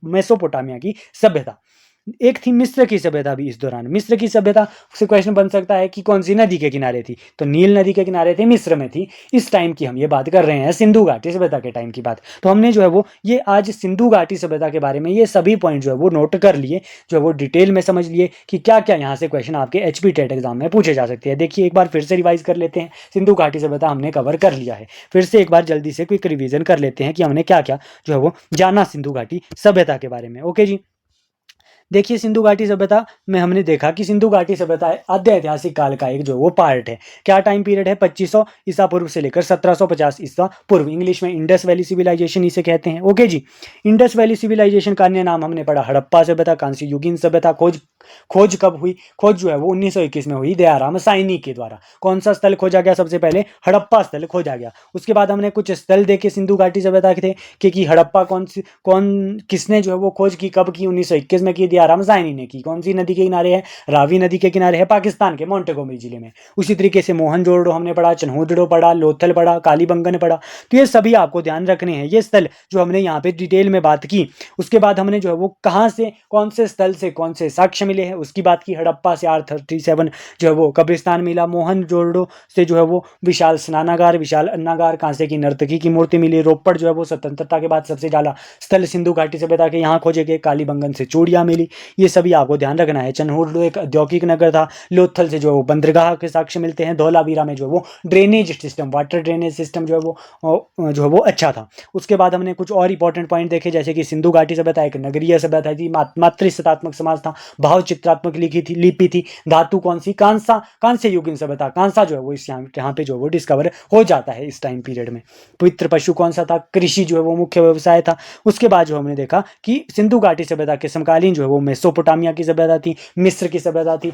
मेसोपोटामिया की सभ्यता। एक थी मिस्र की सभ्यता भी इस दौरान। मिस्र की सभ्यता से क्वेश्चन बन सकता है कि कौन सी नदी के किनारे थी? तो नील नदी के किनारे थी, मिस्र में थी। इस टाइम की हम ये बात कर रहे हैं, सिंधु घाटी सभ्यता के टाइम की बात। तो हमने जो है वो ये आज सिंधु घाटी सभ्यता के बारे में ये सभी पॉइंट जो है वो नोट कर लिए, जो है वो डिटेल में समझ लिए कि क्या क्या यहाँ से क्वेश्चन आपके एचपी टेट एग्जाम में पूछे जा सकते हैं। देखिए एक बार फिर से रिवाइज कर लेते हैं। सिंधु घाटी सभ्यता हमने कवर कर लिया है, फिर से एक बार जल्दी से क्विक रिवीजन कर लेते हैं कि हमने क्या क्या जो है वो जाना सिंधु घाटी सभ्यता के बारे में। ओके जी, देखिए सिंधु घाटी सभ्यता में हमने देखा कि सिंधु घाटी सभ्यता आद्य ऐतिहासिक काल का एक जो वो पार्ट है। क्या टाइम पीरियड है? 2500 ईसा पूर्व से लेकर 1750 ईसा पूर्व। इंग्लिश में इंडस वैली सिविलाइजेशन इसे कहते हैं। ओके जी, इंडस वैली सिविलाइजेशन का अन्य नाम हमने पढ़ा हड़प्पा सभ्यता, कांस्य युगीन सभ्यता। खोज कब हुई? खोज जो है वो 1921 में हुई दयाराम साइनी के द्वारा। कौन सा स्थल खोजा गया? सबसे पहले हड़प्पा स्थल खोजा गया। उसके बाद हमने कुछ स्थल देखे सिंधु घाटी सभ्यता के थे कि हड़प्पा किसने जो है वो खोज की, कब की? 1921 में की, दयाराम साइनी ने की। कौन सी नदी के किनारे है? रावी नदी के किनारे है, पाकिस्तान के मोंटेगोमरी जिले में। उसी तरीके से मोहनजोदड़ो हमने पढ़ा, चन्होदड़ो पढ़ा, लोथल पढ़ा, कालीबंगन पढ़ा। तो ये सभी आपको ध्यान रखने हैं, ये स्थल जो हमने यहाँ पे डिटेल में बात की। उसके बाद हमने जो है वो कहाँ से, कौन से स्थल से कौन से साक्ष्य मिले हैं उसकी बात की। हड़प्पा से R37 जो है वो कब्रिस्तान मिला। मोहनजोदड़ो से जो है वो विशाल स्नानागार, विशाल अन्नागार, कांसे की नर्तकी की मूर्ति मिली। रोपड़ जो है वो स्वतंत्रता के बाद सबसे ज्यादा स्थल सिंधु घाटी सभ्यता के यहाँ खोजे गए। कालीबंगन से चूड़ियाँ मिली। ये सभी आपको ध्यान रखना है। चन्होदड़ो एक औद्योगिक नगर था। लोथल से जो है वो बंदरगाह के साक्ष्य मिलते हैं। धौलावीरा में जो है वो drainage system, water drainage system जो है वो अच्छा था। उसके बाद हमने कुछ और इंपॉर्टेंट पॉइंट देखे, जैसे कि सिंधु घाटी सभ्यता एक नगरीय सभ्यता थी, मातृसत्तात्मक समाज था, भाव चित्रात्मक लिपि थी, धातु कौन सी? कांस्य युगीन सभ्यता। कांसा जो है वो इस यहाँ पे जो है वो डिस्कवर हो जाता है इस टाइम पीरियड में। पवित्र पशु कौन सा था? कृषि जो है वो मुख्य व्यवसाय था। उसके बाद जो हमने देखा कि सिंधु घाटी सभ्यता के समकालीन जो है वो मेसोपोटामिया की सभ्यता थी, मिस्र की सभ्यता थी।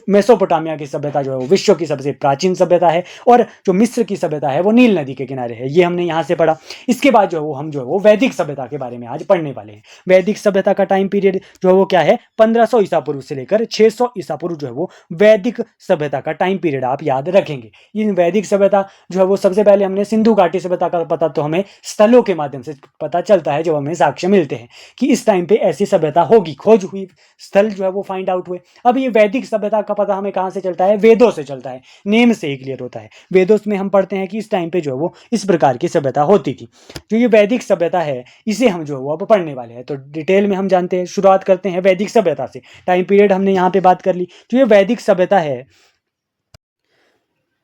मेसोपोटामिया की सभ्यता जो है वो विश्व की सबसे प्राचीन सभ्यता है, और जो मिस्र की सभ्यता है वो नील नदी के किनारे है। ये हमने यहाँ से पढ़ा। इसके बाद जो है वो हम जो है वो वैदिक सभ्यता के बारे में आज पढ़ने वाले हैं। वैदिक सभ्यता का टाइम पीरियड जो है वो क्या है? 1500 ईसा पूर्व से लेकर 600 ईसा पूर्व जो है वो वैदिक सभ्यता का टाइम पीरियड आप याद रखेंगे। इन वैदिक सभ्यता जो है वो सबसे पहले हमने सिंधु घाटी सभ्यता का पता तो हमें स्थलों के माध्यम से पता चलता है, जो हमें साक्ष्य मिलते हैं कि इस टाइम पे ऐसी सभ्यता होगी, खोज हुई, स्थल जो है वो फाइंड आउट हुए। अब ये वैदिक सभ्यता का पता हमें कहाँ से चलता है? वेदों से चलता है। नेम से ही क्लियर होता है। वेदों में हम पढ़ते हैं कि इस टाइम पे जो है वो इस प्रकार की सभ्यता होती थी। जो ये वैदिक सभ्यता है इसे हम जो है वो अब पढ़ने वाले हैं। तो डिटेल में हम जानते हैं, शुरुआत करते हैं वैदिक सभ्यता से। टाइम पीरियड हमने यहाँ पे बात कर ली। जो ये वैदिक सभ्यता है,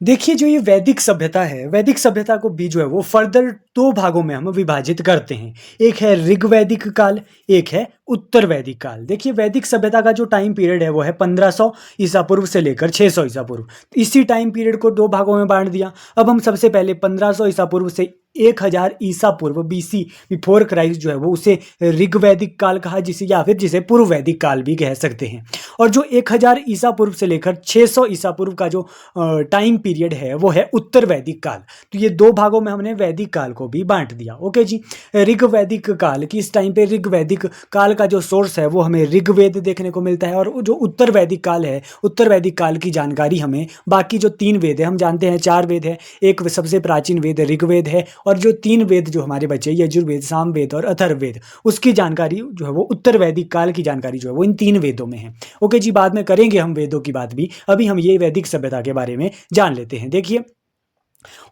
देखिए जो ये वैदिक सभ्यता है, वैदिक सभ्यता को भी जो है वो फर्दर दो भागों में हम विभाजित करते हैं। एक है ऋग्वैदिक काल, एक है उत्तर वैदिक काल। देखिए वैदिक सभ्यता का जो टाइम पीरियड है वो है 1500 ईसा पूर्व से लेकर 600 ईसा पूर्व। इसी टाइम पीरियड को दो भागों में बांट दिया। अब हम सबसे पहले 1500 ईसा पूर्व से 1000 ईसा पूर्व BC बिफोर क्राइस्ट जो है वो उसे ऋग्वैदिक काल कहा, जिसे पूर्व वैदिक काल भी कह सकते हैं। और जो 1000 ईसा पूर्व से लेकर 600 ईसा पूर्व का जो टाइम पीरियड है वो है उत्तर वैदिक काल। तो ये दो भागों में हमने वैदिक काल को भी बांट दिया। ओके जी, ऋग्वैदिक काल की इस टाइम पे ऋग्वैदिक काल का जो सोर्स है वो हमें ऋग्वेद देखने को मिलता है, और जो उत्तर वैदिक काल है, उत्तर वैदिक काल की जानकारी हमें बाकी जो 3 वेद है, हम जानते हैं 4 वेद है, एक सबसे प्राचीन वेद ऋग्वेद है, और जो 3 वेद जो हमारे बचे यजुर्वेद, सामवेद और अथर्ववेद, उसकी जानकारी जो है वो उत्तर वैदिक काल की जानकारी जो है वो इन 3 वेदों में है। ओके जी, बाद में करेंगे हम वेदों की बात भी, अभी हम ये वैदिक सभ्यता के बारे में जान लेते हैं। देखिए,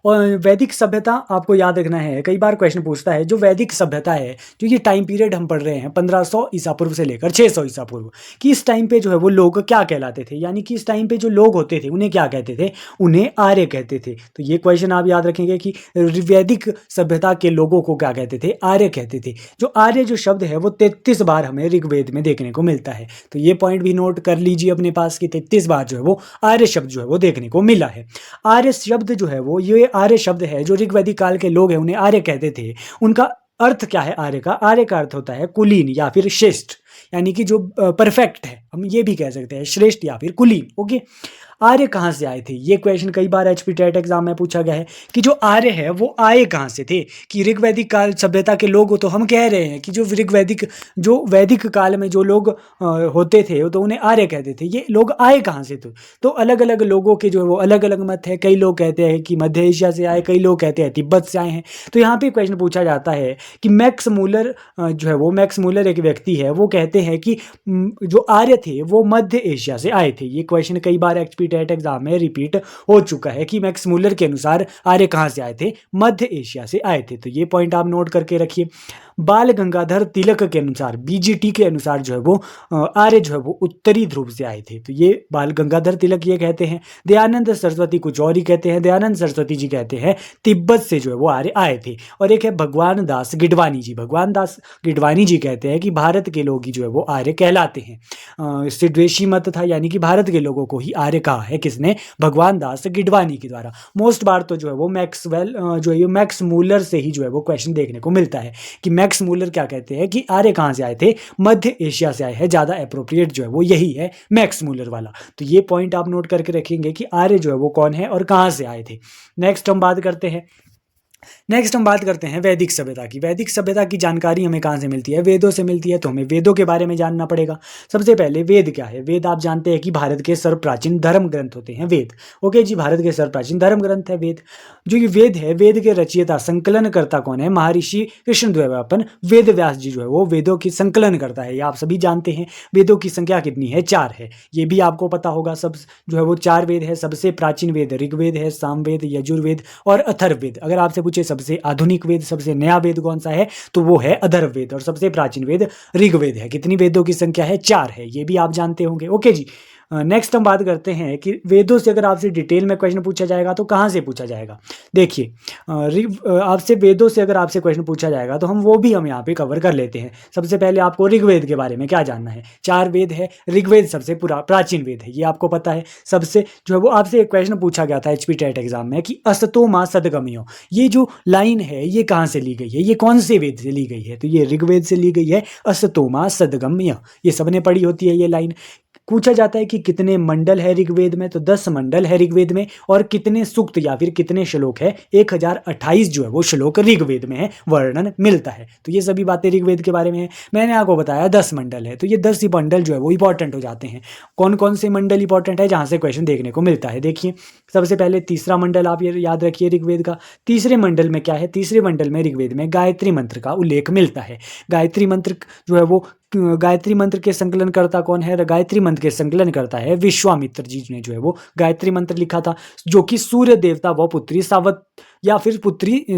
और वैदिक सभ्यता आपको याद रखना है, कई बार क्वेश्चन पूछता है जो वैदिक सभ्यता है, जो ये टाइम पीरियड हम पढ़ रहे हैं 1500 ईसा पूर्व से लेकर 600 ईसा पूर्व, कि इस टाइम पे जो है वो लोग क्या कहलाते थे, यानी कि इस टाइम पे जो लोग होते थे उन्हें क्या कहते थे, उन्हें आर्य कहते थे। तो ये क्वेश्चन आप याद रखेंगे कि वैदिक सभ्यता के लोगों को क्या कहते थे, आर्य कहते थे। जो आर्य जो शब्द है वो 33 बार हमें ऋग्वेद में देखने को मिलता है, तो ये पॉइंट भी नोट कर लीजिए अपने पास कि 33 बार जो है वो आर्य शब्द जो है वो देखने को मिला है। आर्य शब्द जो है वो, ये आर्य शब्द है जो ऋग्वैदिक काल के लोग हैं उन्हें आर्य कहते थे। उनका अर्थ क्या है आर्य का? आर्य का अर्थ होता है कुलीन या फिर श्रेष्ठ, यानी कि जो परफेक्ट है, हम ये भी कह सकते हैं श्रेष्ठ या फिर कुलीन। ओके, आर्य कहाँ से आए थे, ये क्वेश्चन कई बार एचपी टेट एग्जाम में पूछा गया है कि जो आर्य है वो आए कहाँ से थे, कि ऋग्वैदिक काल सभ्यता के लोग हो, तो हम कह रहे हैं कि जो वैदिक काल में जो लोग होते थे तो उन्हें आर्य कहते थे। ये लोग आए कहाँ से थे? तो अलग अलग लोगों के जो है वो अलग अलग मत है। कई लोग कहते हैं कि मध्य एशिया से आए, कई लोग कहते हैं तिब्बत से आए हैं। तो यहाँ पे क्वेश्चन पूछा जाता है कि मैक्स मूलर जो है वो, मैक्स मूलर एक व्यक्ति है, वो कहते हैं कि जो आर्य थे वो मध्य एशिया से आए थे। ये क्वेश्चन कई बार एचपी टेट एग्जाम में रिपीट हो चुका है कि मैक्स मूलर के अनुसार आर्य कहाँ से आए थे, मध्य एशिया से आए थे। तो ये पॉइंट आप नोट करके रखिए। बाल गंगाधर तिलक के अनुसार, बीजीटी के अनुसार जो है वो आर्य जो है वो उत्तरी ध्रुव से आए थे। तो ये बाल गंगाधर तिलक ये कहते हैं। दयानंद सरस्वती कुछ और ही कहते हैं। दयानंद सरस्वती जी कहते हैं तिब्बत से जो है वो आर्य आए थे। और एक है भगवान दास गिडवानी जी। भगवान दास गिडवानी जी कहते हैं कि भारत के लोग ही जो है वो आर्य कहलाते हैं। सिद्धेशी मत था, यानी कि भारत के लोगों को ही आर्य कहा है किसने? भगवान दास गिडवानी के द्वारा। मोस्ट बार तो जो है वो मैक्सवेल जो है मैक्स मूलर से ही जो है वो क्वेश्चन देखने को मिलता है कि मैक्स मूलर क्या कहते हैं कि आर्य कहाँ से आए थे, मध्य एशिया से आए हैं। ज़्यादा अप्रोप्रिएट जो है वो यही है, मैक्स मूलर वाला। तो ये पॉइंट आप नोट करके रखेंगे कि आर्य जो है वो कौन है और कहाँ से आए थे। नेक्स्ट हम बात करते हैं वैदिक सभ्यता की। वैदिक सभ्यता की जानकारी हमें कहाँ से मिलती है? वेदों से मिलती है। तो हमें वेदों के बारे में जानना पड़ेगा। सबसे पहले वेद क्या है? वेद आप जानते हैं कि भारत के सर्वप्राचीन धर्म ग्रंथ होते हैं वेद। ओके जी, भारत के सर्वप्राचीन धर्म ग्रंथ है वेद। जो ये वेद है, वेद के रचयिता संकलनकर्ता कौन है? महर्षि कृष्णद्वैपायन वेद व्यास जी जो है वो वेदों की संकलन करता है। ये आप सभी जानते हैं। वेदों की संख्या कितनी है? 4 है। ये भी आपको पता होगा। सब जो है वो 4 वेद है। सबसे प्राचीन वेद ऋग्वेद है, सामवेद, यजुर्वेद और अथर्ववेद। अगर आपसे पूछे सबसे आधुनिक वेद, सबसे नया वेद कौन सा है, तो वो है अथर्ववेद। और सबसे प्राचीन वेद ऋग्वेद है। कितनी वेदों की संख्या है? 4 है। ये भी आप जानते होंगे। ओके जी, नेक्स्ट हम बात करते हैं कि वेदों से अगर आपसे डिटेल में क्वेश्चन पूछा जाएगा तो कहाँ से पूछा जाएगा। देखिए, आपसे वेदों से अगर आपसे क्वेश्चन पूछा जाएगा तो हम यहाँ पे कवर कर लेते हैं। सबसे पहले आपको ऋग्वेद के बारे में क्या जानना है। 4 वेद है। ऋग्वेद सबसे प्राचीन वेद है, ये आपको पता है। सबसे जो है वो आपसे एक क्वेश्चन पूछा गया था एचपी टेट एग्जाम में कि असतो मा सदगमयो, ये जो लाइन है ये कहाँ से ली गई है, ये कौन से वेद से ली गई है? तो ये ऋग्वेद से ली गई है। असतो मा सदगमय, ये सबने पढ़ी होती है ये लाइन। पूछा जाता है कि कितने मंडल है ऋग्वेद में, तो 10 मंडल है ऋग्वेद में। और कितने सूक्त या फिर कितने श्लोक है? 1028 जो है वो श्लोक ऋग्वेद में है, वर्णन मिलता है। तो ये सभी बातें ऋग्वेद के बारे में है। मैंने आपको बताया 10 मंडल है, तो ये 10 ही मंडल जो है वो इंपॉर्टेंट हो जाते हैं। कौन कौन से मंडल इंपॉर्टेंट है जहाँ से क्वेश्चन देखने को मिलता है? देखिए, सबसे पहले तीसरा मंडल आप ये याद रखिए ऋग्वेद का। तीसरे मंडल में क्या है? तीसरे मंडल में ऋग्वेद में गायत्री मंत्र का उल्लेख मिलता है। गायत्री मंत्र जो है वो, गायत्री मंत्र के संकलनकर्ता कौन है? गायत्री मंत्र के संकलन करता है विश्वामित्र जी ने जो है वो गायत्री मंत्र लिखा था, जो कि सूर्य देवता व पुत्री सावत या फिर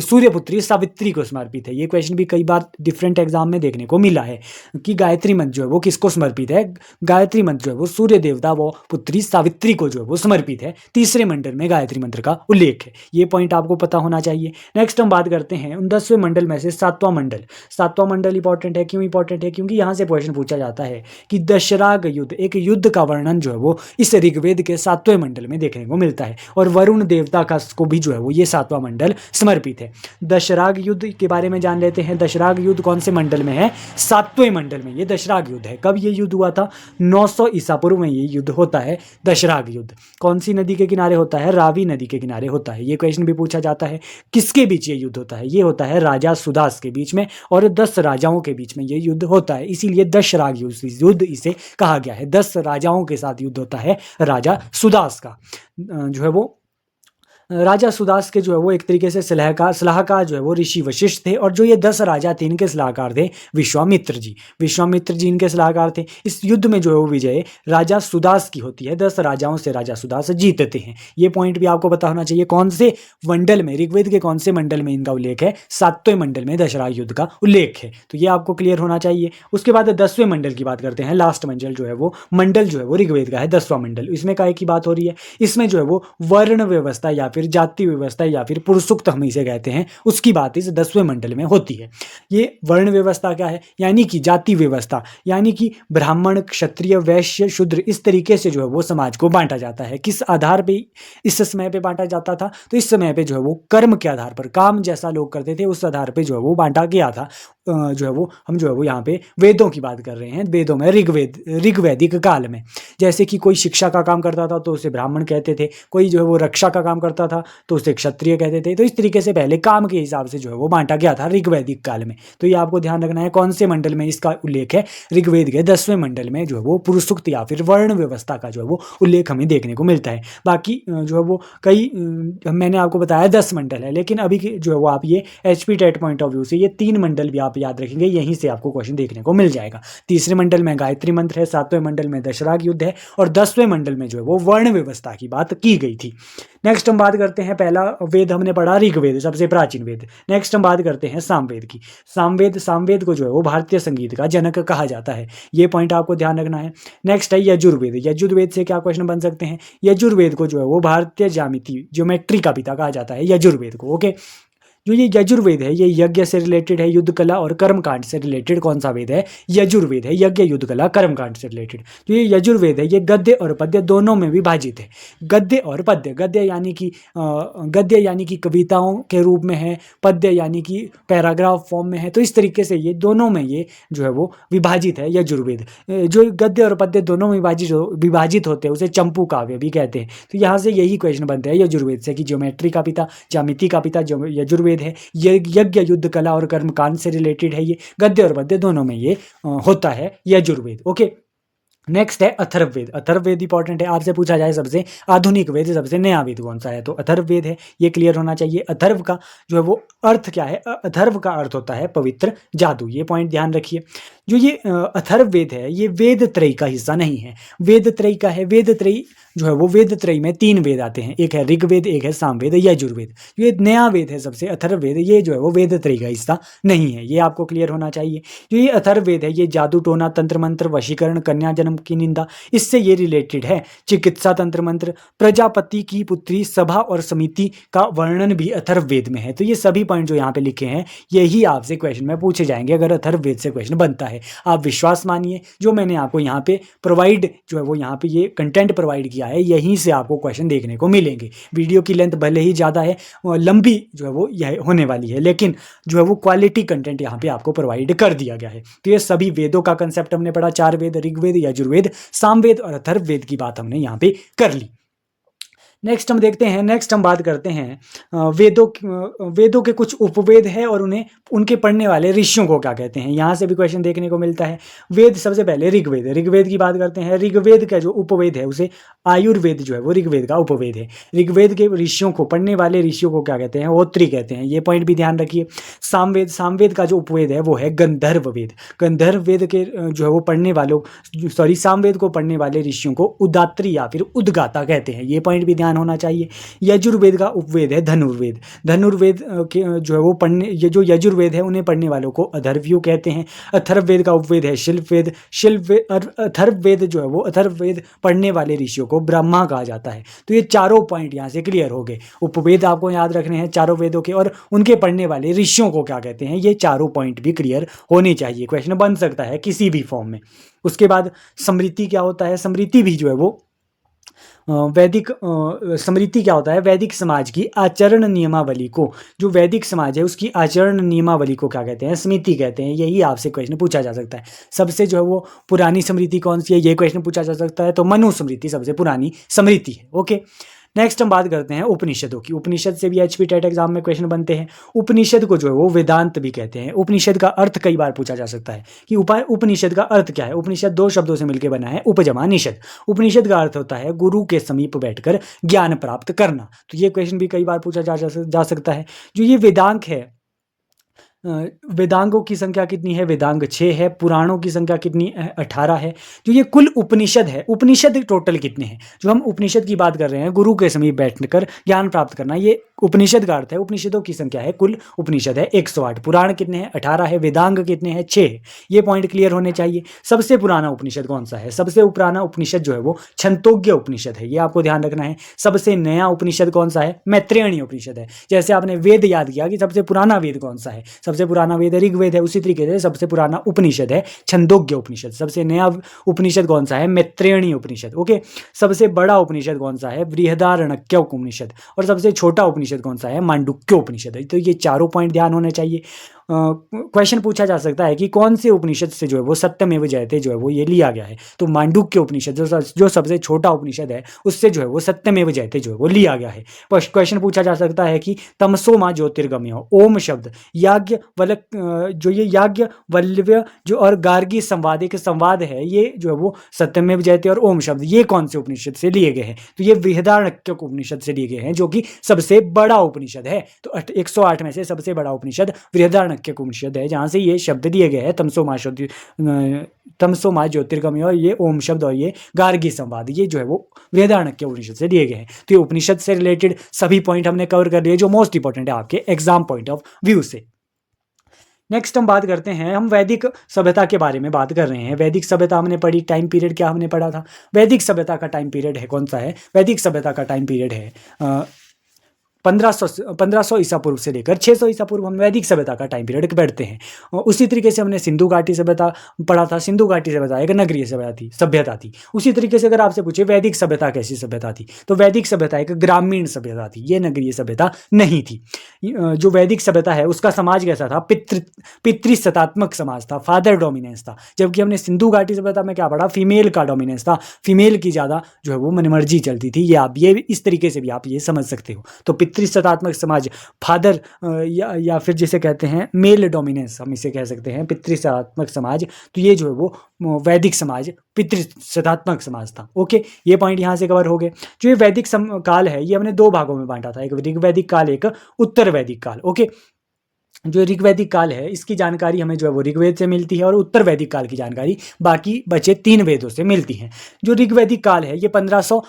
सूर्य पुत्री सावित्री को समर्पित है। ये क्वेश्चन भी कई बार डिफरेंट एग्जाम में देखने को मिला है कि गायत्री मंत्र जो है वो किसको समर्पित है। गायत्री मंत्र जो है वो सूर्य देवता व पुत्री सावित्री को जो है वो समर्पित है। तीसरे मंडल में गायत्री मंत्र का उल्लेख है। ये पॉइंट आपको पता होना चाहिए। नेक्स्ट हम बात करते हैं 10वें मंडल में से 7वां मंडल। 7वां मंडल इंपॉर्टेंट है। क्यों इंपॉर्टेंट है? क्योंकि यहाँ से क्वेश्चन पूछा जाता है कि दशराग युद्ध, एक युद्ध का वर्णन जो है वो इस ऋग्वेद के 7वें मंडल में देखने को मिलता है। और वरुण देवता का को भी जो है वो ये 7वां मंडल समर्पित है। दशराग युद्ध के बारे में जान लेते हैं। दशराग युद्ध कौन से मंडल में है? 7वें मंडल में ये दशराग युद्ध है। कब ये युद्ध हुआ था? 900 ईसा पूर्व में ये युद्ध होता है, दशराग युद्ध। कौन सी नदी के किनारे होता है? रावी नदी के किनारे होता है। ये क्वेश्चन भी पूछा जाता है। किसके बीच ये युद्ध होता है? ये होता है राजा सुदास के बीच में और 10 राजाओं के बीच में ये युद्ध होता है, इसीलिए दशराग युद्ध इसे कहा गया है। 10 राजाओं के साथ युद्ध होता है राजा सुदास का। जो है वो राजा सुदास के जो है वो एक तरीके से सलाहकार जो है वो ऋषि वशिष्ठ थे, और जो ये 10 राजा थे इनके सलाहकार थे विश्वामित्र जी इनके सलाहकार थे। इस युद्ध में जो है वो विजय राजा सुदास की होती है। 10 राजाओं से राजा सुदास जीतते हैं। ये पॉइंट भी आपको पता होना चाहिए। कौन से मंडल में, ऋग्वेद के कौन से मंडल में इनका उल्लेख है? 7वें मंडल में दशराग युद्ध का उल्लेख है, तो ये आपको क्लियर होना चाहिए। उसके बाद 10वें मंडल की बात करते हैं। लास्ट मंडल जो है वो ऋग्वेद का है, 10वां मंडल। इसमें काय की बात हो रही है? इसमें जो है वो वर्ण व्यवस्था या फिर जाति व्यवस्था या फिर पुरुषुक्त हम इसे कहते हैं, उसकी बात इस 10वें मंडल में होती है। ये वर्ण व्यवस्था क्या है? यानी कि जाति व्यवस्था, यानी कि ब्राह्मण, क्षत्रिय, वैश्य, शूद्र, इस तरीके से जो है वो समाज को बांटा जाता है। किस आधार पे इस समय पे बांटा जाता था? तो इस समय पे जो है वो कर्म के आधार पर, काम जैसा लोग करते थे उस आधार पे जो है वो बांटा गया था। जो है वो हम जो है वो यहाँ पे वेदों की बात कर रहे हैं। वेदों में ऋग्वैदिक काल में, जैसे कि कोई शिक्षा का काम करता था तो उसे ब्राह्मण कहते थे, कोई जो है वो रक्षा का काम करता था तो उसे क्षत्रिय कहते थे। तो इस तरीके से पहले काम के हिसाब से जो है वो बांटा गया था ऋग्वैदिक काल में। तो ये आपको ध्यान रखना है। कौन से मंडल में इसका उल्लेख है? ऋग्वेद के 10वें मंडल में जो है वो पुरुषुक्त या फिर वर्ण व्यवस्था का जो है वो उल्लेख हमें देखने को मिलता है। बाकी जो है वो कई मैंने आपको बताया 10 मंडल है, लेकिन अभी जो है वो आप ये HP TET point of view से ये 3 मंडल भी आप याद रखेंगे, यहीं से आपको क्वेश्चन देखने को मिल जाएगा। तीसरे मंडल में गायत्री मंत्र है, 7वें मंडल में दशराग युद्ध है, और 10वें मंडल में जो है वो वर्ण व्यवस्था की बात की गई थी। नेक्स्ट हम बात करते हैं, पहला वेद हमने पढ़ा ऋग्वेद, सबसे प्राचीन वेद। नेक्स्ट हम बात करते हैं सामवेद की। सामवेद को जो है वो भारतीय संगीत का जनक कहा जाता है। ये पॉइंट आपको ध्यान रखना है। नेक्स्ट है यजुर्वेद। यजुर्वेद से क्या क्वेश्चन बन सकते हैं? यजुर्वेद को जो है वो भारतीय ज्योमेट्री का पिता कहा जाता है, यजुर्वेद को। ओके, जो ये यजुर्वेद है ये यज्ञ से रिलेटेड है, युद्ध कला और कर्मकांड से रिलेटेड कौन सा वेद है? यजुर्वेद है, यज्ञ, युद्ध कला, कर्मकांड से रिलेटेड। जो ये यजुर्वेद है ये गद्य और पद्य दोनों में विभाजित है। गद्य और पद्य, गद्य यानी कि कविताओं के रूप में है, पद्य यानी कि पैराग्राफ फॉर्म में है। तो इस तरीके से ये दोनों में ये जो है वो विभाजित है यजुर्वेद। जो गद्य और पद्य दोनों में विभाजित होते हैं उसे चंपू काव्य भी कहते हैं। तो यहाँ से यही क्वेश्चन बनते हैं यजुर्वेद से कि ज्योमेट्री का पिता, ज्यामिति का पिता यजुर्वेद है। यज्ञ, युद्ध कला और कर्मकांड से रिलेटेड है। ये गद्य और पद्य दोनों में ये होता है यजुर्वेद। ओके, नेक्स्ट है अथर्ववेद। अथर्ववेद इंपॉर्टेंट है, आपसे पूछा जाए सबसे आधुनिक वेद, सबसे नया वेद कौन सा है, तो अथर्ववेद है। ये क्लियर होना चाहिए। अथर्व का जो है वो अर्थ क्या है? अथर्व का अर्थ होता है पवित्र जादू। ये पॉइंट ध्यान रखिए। जो ये अथर्ववेद है ये वेद त्रयी का हिस्सा नहीं है। वेद त्रयी का है, वेद त्रयी जो है वो वेद त्रयी में 3 वेद आते हैं, एक है ऋग्वेद, एक है सामवेद, यजुर्वेद। ये नया वेद है सबसे अथर्ववेद, ये जो है वो वेद त्रयी का हिस्सा नहीं है। ये आपको क्लियर होना चाहिए। जो ये अथर्ववेद है ये जादू टोना, तंत्र मंत्र, वशीकरण, कन्या जन्म की निंदा, इससे ये रिलेटेड है। चिकित्सा तंत्र मंत्र, प्रजापति की पुत्री, सभा और समिति का वर्णन भी अथर्ववेद में है। तो ये सभी पॉइंट जो यहाँ पे लिखे हैं यही आपसे क्वेश्चन में पूछे जाएंगे अगर अथर्ववेद से क्वेश्चन बनता है। आप विश्वास मानिए, जो मैंने आपको यहाँ पे प्रोवाइड जो है वो यहाँ पे ये कंटेंट प्रोवाइड किया है, यहीं से आपको क्वेश्चन देखने को मिलेंगे। वीडियो की लेंथ भले ही ज़्यादा है, लंबी जो है वो यह होने वाली है, लेकिन जो है वो क्वालिटी कंटेंट यहाँ पे आपको प्रोवाइड कर दिया गया है। तो ये सभी वेदों का कंसेप्ट हमने पढ़ा, 4 वेद, ऋग्वेद, यजुर्वेद, सामवेद और अथर्ववेद की बात हमने यहाँ पे कर ली। नेक्स्ट हम देखते हैं, नेक्स्ट हम बात करते हैं वेदों के कुछ उपवेद है और उन्हें उनके पढ़ने वाले ऋषियों को क्या कहते हैं। यहाँ से भी क्वेश्चन देखने को मिलता है। वेद, सबसे पहले ऋग्वेद की बात करते हैं। ऋग्वेद का जो उपवेद है उसे आयुर्वेद जो है वो ऋग्वेद का उपवेद है। ऋग्वेद के ऋषियों को, पढ़ने वाले ऋषियों को क्या कहते हैं? होत्री कहते हैं। ये पॉइंट भी ध्यान रखिए। सामवेद का जो उपवेद है वो है गंधर्व वेद। गंधर्व वेद के जो है वो पढ़ने वालों सामवेद को पढ़ने वाले ऋषियों को उदात्री या फिर उद्गाता कहते हैं। ये पॉइंट भी होना चाहिए। यजुर्वेद का उपवेद है धनुर्वेद। धनुर्वेद के जो है वो ये जो यजुर्वेद है उन्हें पढ़ने वालों को अथर्ववेद कहते हैं। अथर्ववेद का उपवेद है शिल्पवेद। अथर्ववेद जो है वो अथर्ववेद पढ़ने वाले ऋषियों को ब्रह्मा कहा जाता है। तो ये चारों पॉइंट यहाँ से क्लियर हो गए। उपवेद आपको याद रखने हैं चारों वेदों के, और उनके पढ़ने वाले ऋषियों को क्या कहते हैं, ये चारों पॉइंट भी क्लियर होने चाहिए। क्वेश्चन बन सकता है किसी भी फॉर्म में। उसके बाद स्मृति क्या होता है? स्मृति भी जो है वो वैदिक स्मृति क्या होता है? वैदिक समाज की आचरण नियमावली को, जो वैदिक समाज है उसकी आचरण नियमावली को क्या कहते हैं? स्मृति कहते हैं। यही आपसे क्वेश्चन पूछा जा सकता है। सबसे जो है वो पुरानी स्मृति कौन सी है, ये क्वेश्चन पूछा जा सकता है। तो मनुस्मृति सबसे पुरानी स्मृति है। ओके, नेक्स्ट हम बात करते हैं उपनिषदों की। उपनिषद से भी एचपी टेट एग्जाम में क्वेश्चन बनते हैं। उपनिषद को जो है वो वेदांत भी कहते हैं। उपनिषद का अर्थ कई बार पूछा जा सकता है कि उपनिषद का अर्थ क्या है। उपनिषद दो शब्दों से मिलकर बना है, उपजमा निषद। उपनिषद का अर्थ होता है गुरु के समीप बैठकर ज्ञान प्राप्त करना। तो ये क्वेश्चन भी कई बार पूछा जा सकता है। जो ये वेदांग है, वेदांगों की संख्या कितनी है? वेदांग 6 है। पुराणों की संख्या कितनी? 18 है। जो ये कुल उपनिषद है, उपनिषद टोटल कितने हैं? जो हम उपनिषद की बात कर रहे हैं, गुरु के समीप बैठकर ज्ञान प्राप्त करना, ये उपनिषद का अर्थ है। उपनिषदों की संख्या है, कुल उपनिषद है 108। पुराण कितने हैं? 18 है। वेदांग कितने हैं? 6 है। ये पॉइंट क्लियर होने चाहिए। सबसे पुराना उपनिषद कौन सा है? सबसे पुराना उपनिषद जो है वो छंदोग्य उपनिषद है, ये आपको ध्यान रखना है। सबसे नया उपनिषद कौन सा है? मैत्रेयणी उपनिषद है। जैसे आपने वेद याद किया कि सबसे पुराना वेद कौन सा है, सबसे पुराना वेद ऋग्वेद है, उसी तरीके से सबसे पुराना उपनिषद है छंदोग्य उपनिषद। सबसे नया उपनिषद कौन सा है? मैत्रेयणी उपनिषद। ओके, सबसे बड़ा उपनिषद कौन सा है? बृहदारण्यक उपनिषद। और सबसे छोटा उपनिषद कौन सा है? मांडुक्य उपनिषद है। तो ये चारों पॉइंट ध्यान होने चाहिए। क्वेश्चन पूछा जा सकता है कि कौन से उपनिषद से जो है वो सत्यमेव जयते जो है वो ये लिया गया है। तो मांडुक्य उपनिषद जो सबसे छोटा उपनिषद है उससे जो है वो सत्यमेव जयते जो है वो लिया गया है। क्वेश्चन पूछा जा सकता है कि तमसो मां ज्योतिर्गमय, ओम शब्द याज्ञवल्क्य, जो ये याज्ञवल्क्य जो और गार्गी संवाद, एक संवाद है, ये जो है वो सत्यमेव जयते और ओम शब्द ये कौन से उपनिषद से लिए गए हैं? तो ये बृहदारण्यक उपनिषद से लिए गए हैं, जो कि सबसे बड़ा उपनिषद है। तो 108 में से सबसे बड़ा उपनिषद बृहदारण्यक उपनिषद है, जहां से ये शब्द दिए गए हैं, तमसो मां ज्योतिर्गमय और ये ओम शब्द और ये गार्गी संवाद, ये जो है वो बृहदारण्यक उपनिषद से दिए गए हैं। तो ये उपनिषद से रिलेटेड सभी पॉइंट हमने कवर कर लिए जो मोस्ट इंपॉर्टेंट है आपके एग्जाम पॉइंट ऑफ व्यू से। नेक्स्ट हम बात करते हैं, हम वैदिक सभ्यता के बारे में बात कर रहे हैं। वैदिक सभ्यता हमने पढ़ी, टाइम पीरियड क्या हमने पढ़ा था? वैदिक सभ्यता का टाइम पीरियड है कौन सा है? वैदिक सभ्यता का टाइम पीरियड है 1500 ईसा पूर्व से लेकर 600 ईसा पूर्व हम वैदिक सभ्यता का टाइम पीरियड बैठते हैं। उसी तरीके से हमने सिंधु घाटी सभ्यता पढ़ा था। सिंधु घाटी सभ्यता एक नगरीय सभ्यता थी। उसी तरीके से अगर आपसे पूछे वैदिक सभ्यता कैसी सभ्यता थी, तो वैदिक सभ्यता एक ग्रामीण सभ्यता थी, ये नगरीय सभ्यता नहीं थी। जो वैदिक सभ्यता है उसका समाज कैसा था? पितृसत्तात्मक समाज था, फादर डोमिनेंस था। जबकि हमने सिंधु घाटी सभ्यता में क्या पढ़ा? फीमेल का डोमिनेंस था, फीमेल की ज़्यादा जो है वो मनमर्जी चलती थी। ये आप ये इस तरीके से भी आप ये समझ सकते हो। तो पितृसत्तात्मक समाज, फादर या फिर जिसे कहते हैं मेल डोमिनेंस, हम इसे कह सकते हैं पितृसत्तात्मक समाज। तो ये जो है वो वैदिक समाज पितृसत्तात्मक समाज था। ओके, ये पॉइंट यहाँ से कवर हो गए। जो ये वैदिक काल है ये हमने दो भागों में बांटा था, एक ऋग्वैदिक काल, एक उत्तर वैदिक काल। ओके, जो ऋग्वैदिक काल है इसकी जानकारी हमें जो है वो ऋग्वेद से मिलती है और उत्तर वैदिक काल की जानकारी बाकी बचे 3 वेदों से मिलती है। जो ऋग्वैदिक काल है ये 1500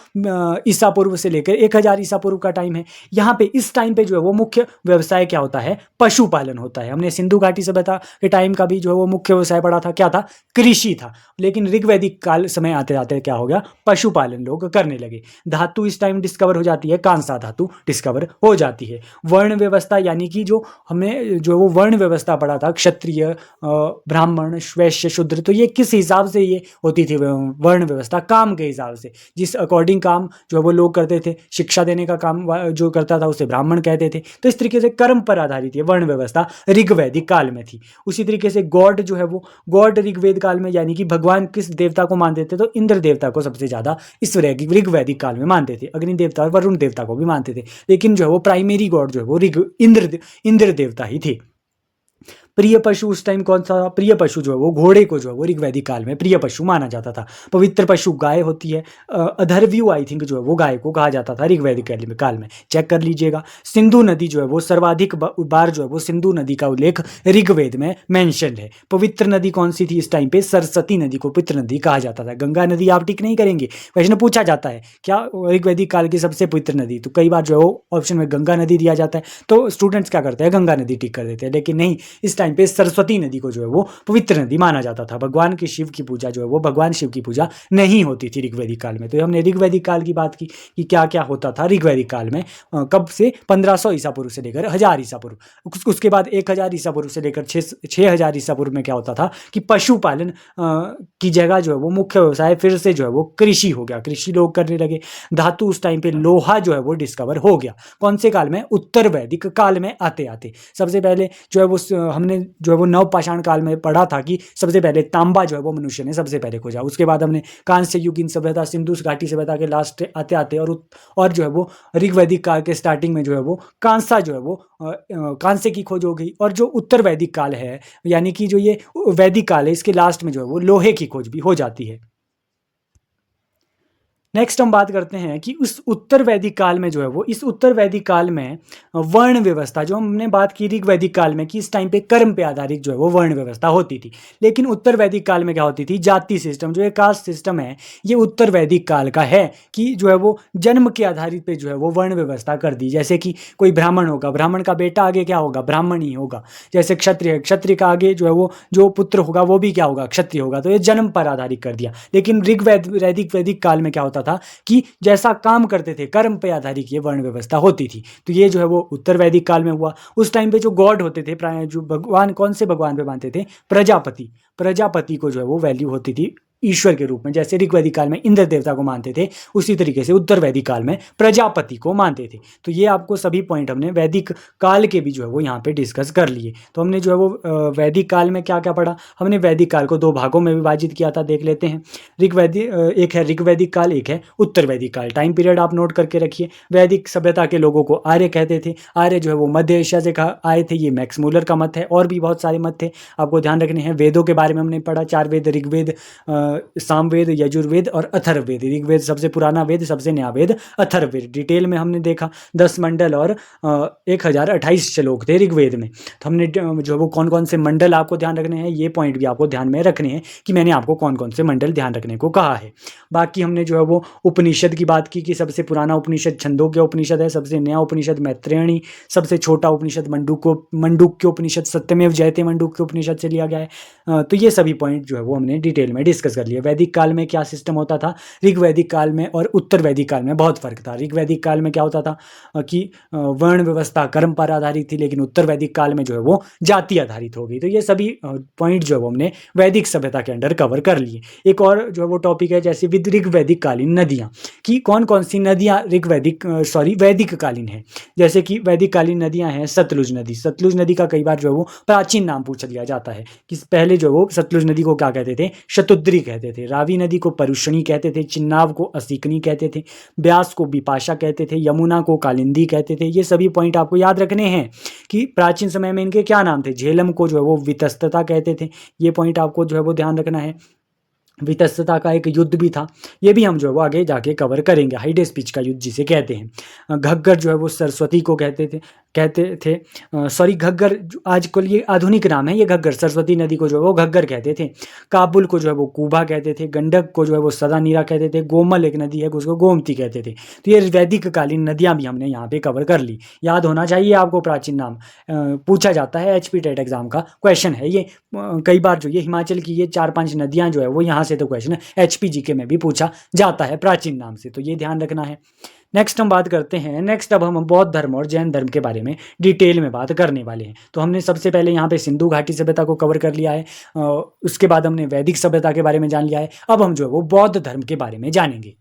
ईसा पूर्व से लेकर 1000 ईसा पूर्व का टाइम है। यहाँ पे इस टाइम पे जो है वो मुख्य व्यवसाय क्या होता है? पशुपालन होता है। हमने सिंधु घाटी सभ्यता के टाइम का भी जो है वो मुख्य व्यवसाय पढ़ा था, क्या था? कृषि था। लेकिन ऋग्वैदिक काल समय आते आते क्या हो गया? पशुपालन लोग करने लगे। धातु इस टाइम डिस्कवर हो जाती है, कांसा धातु डिस्कवर हो जाती है। वर्ण व्यवस्था यानी कि जो हमने जो वो वर्ण व्यवस्था पढ़ा था, क्षत्रिय, ब्राह्मण, वैश्य, शूद्र, तो ये किस हिसाब से ये होती थी वर्ण व्यवस्था? काम के हिसाब से, जिस अकॉर्डिंग काम जो है वो लोग करते थे। शिक्षा देने का काम जो करता था उसे ब्राह्मण कहते थे। तो इस तरीके से कर्म पर आधारित ये वर्ण व्यवस्था ऋग्वैदिक काल में थी। उसी तरीके से गॉड जो है वो गॉड ऋग्वेद काल में, यानी कि भगवान किस देवता को मानते थे? तो इंद्र देवता को सबसे ज्यादा इस ऋग्वैदिक काल में मानते थे। अग्नि देवता और वरुण देवता को भी मानते थे, लेकिन जो है वो प्राइमरी गॉड जो है वो इंद्र देवता ही थे। प्रिय पशु उस टाइम कौन सा? प्रिय पशु जो है वो घोड़े को जो है वो ऋग्वैदिक काल में प्रिय पशु माना जाता था। पवित्र पशु गाय होती है। अधर्व्यू आई थिंक जो है वो गाय को कहा जाता था ऋग्वैदिक काल में, चेक कर लीजिएगा। सिंधु नदी जो है वो सर्वाधिक बार जो है वो सिंधु नदी का उल्लेख ऋग्वेद में मेंशन है। पवित्र नदी कौन सी थी इस टाइम पे? सरस्वती नदी को पवित्र नदी कहा जाता था। गंगा नदी आप टिक नहीं करेंगे, क्वेश्चन पूछा जाता है क्या ऋग्वैदिक काल की सबसे पवित्र नदी? तो कई बार जो है वो ऑप्शन में गंगा नदी दिया जाता है, तो स्टूडेंट्स क्या करते हैं? गंगा नदी टिक कर देते हैं। लेकिन नहीं, इस टाइम पे सरस्वती नदी को जो है वो पवित्र नदी माना जाता था। भगवान के शिव की पूजा जो है वो भगवान शिव की पूजा नहीं होती थी ऋग्वैदिक काल में। तो हमने ऋग्वैदिक काल की बात की कि क्या क्या होता था ऋग्वैदिक काल में, कब से 1500 ईसा पूर्व से लेकर 1000 ईसा पूर्व। उसके बाद 1000 ईसा पूर्व से लेकर 6000 ईसा पूर्व में क्या होता था कि पशुपालन की जगह जो है वो मुख्य व्यवसाय फिर से जो है वो कृषि हो गया, कृषि लोग करने लगे। धातु उस टाइम पे लोहा जो है वो डिस्कवर हो गया। कौन से काल में? उत्तर वैदिक काल में आते आते। सबसे पहले जो है वो हमने जो है वो नवपाषाण काल में पढ़ा था कि सबसे पहले तांबा जो है वो मनुष्य ने सबसे पहले खोजा। उसके बाद हमने कांस्य युगीन सभ्यता, सिंधु घाटी सभ्यता के लास्ट आते आते और जो है वो ऋग्वैदिक काल के स्टार्टिंग में जो है वो कांसा जो है वो कांसे की खोज हो गई। और जो उत्तर वैदिक काल है, यानी कि जो ये वैदिक काल है, इसके लास्ट में जो है वो लोहे की खोज भी हो जाती है। नेक्स्ट हम बात करते हैं कि उस उत्तर वैदिक काल में जो है वो, इस उत्तर वैदिक काल में वर्ण व्यवस्था, जो हमने बात की ऋग्वैदिक काल में कि इस टाइम पे कर्म पे आधारित जो है वो वर्ण व्यवस्था होती थी, लेकिन उत्तर वैदिक काल में क्या होती थी? जाति सिस्टम, जो ये कास्ट सिस्टम है, ये उत्तर वैदिक काल का है कि जो है वो जन्म के आधारित पे जो है वो वर्ण व्यवस्था कर दी। जैसे कि कोई ब्राह्मण होगा, ब्राह्मण का बेटा आगे क्या होगा? ब्राह्मण ही होगा। जैसे क्षत्रिय, क्षत्रिय का आगे जो है वो जो पुत्र होगा वो भी क्या होगा? क्षत्रिय होगा। तो ये जन्म पर आधारित कर दिया। लेकिन वैदिक काल में क्या होता था कि जैसा काम करते थे, कर्म पे आधारित ये वर्ण व्यवस्था होती थी। तो ये जो है वो उत्तर वैदिक काल में हुआ। उस टाइम पे जो गॉड होते थे, जो भगवान, कौन से भगवान पे मानते थे? प्रजापति। प्रजापति को जो है वो वैल्यू होती थी ईश्वर के रूप में। जैसे ऋग्वैदिक काल में इंद्र देवता को मानते थे, उसी तरीके से उत्तर वैदिक काल में प्रजापति को मानते थे। तो ये आपको सभी पॉइंट हमने वैदिक काल के भी जो है वो यहाँ पे डिस्कस कर लिए। तो हमने जो है वो वैदिक काल में क्या क्या पढ़ा? हमने वैदिक काल को 2 भागों में विभाजित किया था, देख लेते हैं। एक है ऋग्वैदिक काल, एक है उत्तर वैदिक काल। टाइम पीरियड आप नोट करके रखिए। वैदिक सभ्यता के लोगों को आर्य कहते थे। आर्य जो है वो मध्य एशिया से आए थे, ये मैक्स मूलर का मत है। और भी बहुत सारे मत थे, आपको ध्यान रखने हैं। वेदों के बारे में हमने पढ़ा, 4 वेद, ऋग्वेद, सामवेद, यजुर्वेद और अथर्ववेद। ऋग्वेद सबसे पुराना वेद, सबसे नया वेद अथर्ववेद। डिटेल में हमने देखा 10 मंडल और 1028 श्लोक थे ऋग्वेद में। तो हमने जो वो कौन कौन से मंडल आपको ध्यान रखने हैं, ये पॉइंट भी आपको ध्यान में रखने हैं कि मैंने आपको कौन कौन से मंडल ध्यान रखने को कहा है। बाकी हमने जो है वो उपनिषद की बात की कि सबसे पुराना उपनिषद छंदोग्य उपनिषद है, सबसे नया उपनिषद मैत्रेयणी, सबसे छोटा उपनिषद मंडूक्य उपनिषद, सत्यमेव जयते मंडूक्य उपनिषद से लिया गया है। तो ये सभी पॉइंट जो है वो हमने डिटेल में डिस्कस कर लिए। वैदिक काल में क्या सिस्टम होता था? ऋग्वैदिक काल में और उत्तर वैदिक काल में बहुत फर्क था। ऋग्वैदिक काल में क्या होता था कि वर्ण व्यवस्था कर्म पर आधारित थी, लेकिन उत्तर वैदिक काल में जो है वो जाति आधारित हो गई। तो ये सभी पॉइंट जो है वो हमने वैदिक सभ्यता के अंडर कवर कर लिए। एक और जो है वो टॉपिक है, जैसे ऋग्वैदिक कालीन नदियाँ, कि कौन कौन सी नदियाँ वैदिक कालीन है। जैसे कि वैदिक कालीन नदियाँ हैं सतलुज नदी। सतलुज नदी का कई बार जो है वो प्राचीन नाम पूछ लिया जाता है कि पहले जो वो सतलुज नदी को क्या कहते थे? शतुद्री कहते थे। रावी नदी को परुषणी कहते थे। चिन्नाव को असिकनी कहते थे। ब्यास को बिपाशा कहते थे। यमुना को कालिंदी कहते थे। ये सभी पॉइंट आपको याद रखने हैं कि प्राचीन समय में इनके क्या नाम थे। झेलम को जो है वो वितस्तता कहते थे। ये पॉइंट आपको जो है वो ध्यान रखना है। वितस्तता का एक युद्ध भी था, ये भी हम जो है वो आगे जाके कवर करेंगे। हाइडे स्पीच का युद्ध जिसे कहते हैं। घग्गर जो है वो सरस्वती को कहते थे। घग्गर आजकल ये आधुनिक नाम है, ये घग्गर सरस्वती नदी को जो है वो घग्गर कहते थे। काबुल को जो है वो कुबा कहते थे। गंडक को जो है वो सदानीरा कहते थे। गोमल एक नदी है, उसको गोमती कहते थे। तो ये वैदिक कालीन नदियाँ भी हमने यहाँ पे कवर कर ली। याद होना चाहिए आपको प्राचीन नाम, पूछा जाता है HP टेट एग्जाम का क्वेश्चन है ये। कई बार जो ये हिमाचल की ये 4-5 नदियाँ जो है वो यहाँ से तो क्वेश्चन HP GK में भी पूछा जाता है प्राचीन नाम से, तो ये ध्यान रखना है। नेक्स्ट हम बात करते हैं, अब हम बौद्ध धर्म और जैन धर्म के बारे में डिटेल में बात करने वाले हैं। तो हमने सबसे पहले यहाँ पे सिंधु घाटी सभ्यता को कवर कर लिया है, उसके बाद हमने वैदिक सभ्यता के बारे में जान लिया है। अब हम जो है वो बौद्ध धर्म के बारे में जानेंगे।